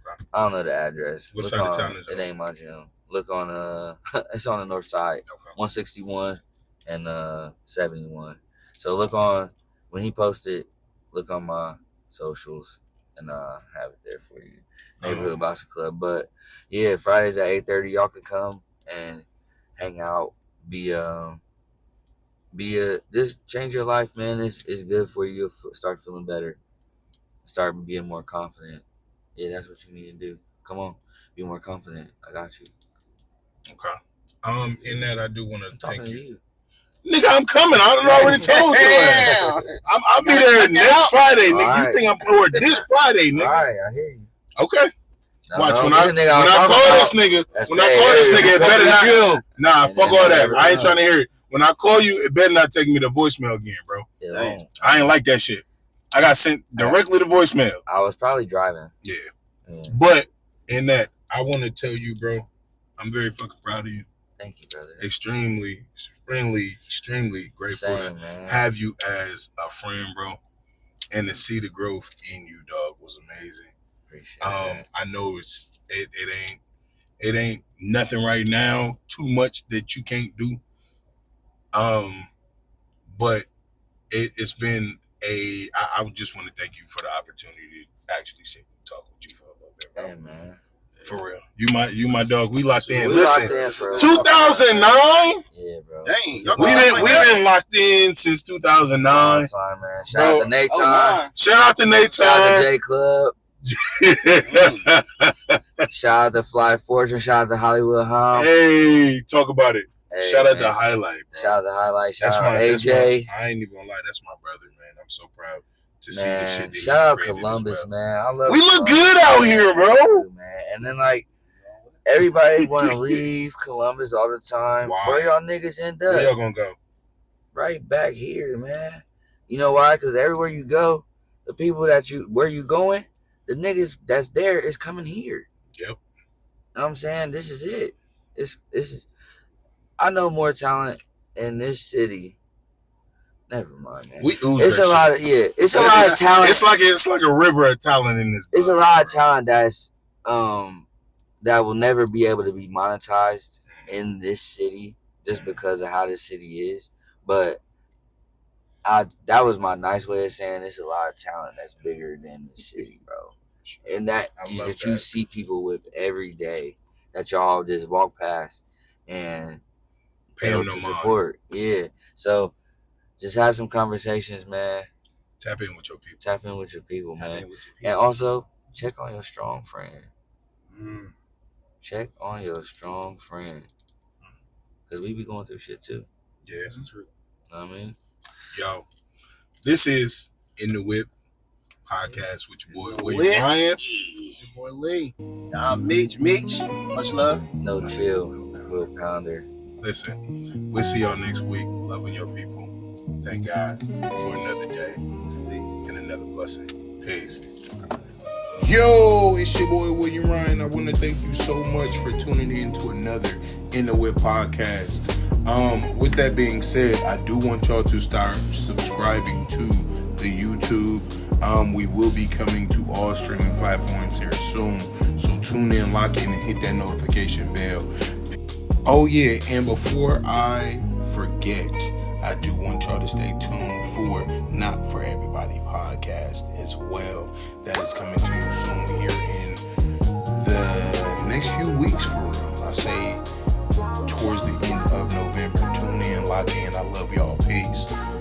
Okay. I don't know the address. What side of town is it? It ain't my gym. Look on it's on the north side. Okay. 161 and 71. So look on when he posted, look on my socials and have it there for you. Neighborhood Boxing Club. But yeah, Fridays at 8:30, y'all can come and hang out, just change your life, man. It's good for you. Start feeling better. Start being more confident. Yeah, that's what you need to do. Come on, be more confident. I got you. Okay. In that I do want to thank you. Nigga, I'm coming. I already told you. I'll be there next Friday, nigga. Right. You think I'm forward this Friday, nigga? All right, I hear you. Okay. Watch when I call this nigga. When I call this nigga, it better not. Nah, fuck all that. I ain't trying to hear it. When I call you, it better not take me to voicemail again, bro. I ain't like that shit. I got sent directly to voicemail. I was probably driving. Yeah. But in that, I want to tell you, bro, I'm very fucking proud of you. Thank you, brother. Extremely grateful to have you as a friend, bro. And to see the growth in you, dog, was amazing. Appreciate that. I know it ain't nothing right now, too much that you can't do. But it's been I just want to thank you for the opportunity to actually sit and talk with you for a little bit, bro. Hey, man. For real. You my dog. We locked in. Listen, 2009? Yeah, bro. Dang. We've been locked in since 2009. Time, man. Shout out to Nate Time. Shout out to Nate Time. Shout out to J Club. Shout out to Fly Fortune. Shout out to Hollywood Hom. Hey, talk about it. Hey, shout out to Highlight, bro. Shout out to Highlight. Shout out to AJ. I ain't even gonna lie. That's my brother, man. I'm so proud to see the shit that shout out Columbus, man. I love we look good out here, bro. Man. And then like everybody want to leave Columbus all the time. Why? Where y'all niggas end up? Where y'all gonna go? Right back here, man. You know why? Because everywhere you go, the people where you going, the niggas that's there is coming here. Yep. You know what I'm saying? This is it. This is. I know more talent in this city. Never mind, man. We ooze it's a lot of It's a lot of talent. It's like a river of talent in this. It's a lot of talent that's that will never be able to be monetized in this city just because of how this city is. But that was my nice way of saying it's a lot of talent that's bigger than the city, bro. And that you see people with every day that y'all just walk past and pay them to support. Yeah. So just have some conversations, man. Tap in with your people. Man. And also check on your strong friend. Check on your strong friend. Because we be going through shit too. Yeah, that's true. You know what I mean? Yo, this is In the Whip podcast with your boy William Ryan. Your boy Lee. I'm Meech. Much love. No chill. Will Pounder. Listen, we'll see y'all next week. Loving your people. Thank God for another day and another blessing. Peace. Yo, it's your boy William Ryan. I want to thank you so much for tuning in to another In the Whip podcast. With that being said, I do want y'all to start subscribing to the YouTube. We will be coming to all streaming platforms here soon. So tune in, lock in, and hit that notification bell. Oh yeah, and before I forget, I do want y'all to stay tuned for Not For Everybody podcast as well. That is coming to you soon here in the next few weeks for real. I say towards the end of November. Tune in, lock in. I love y'all. Peace.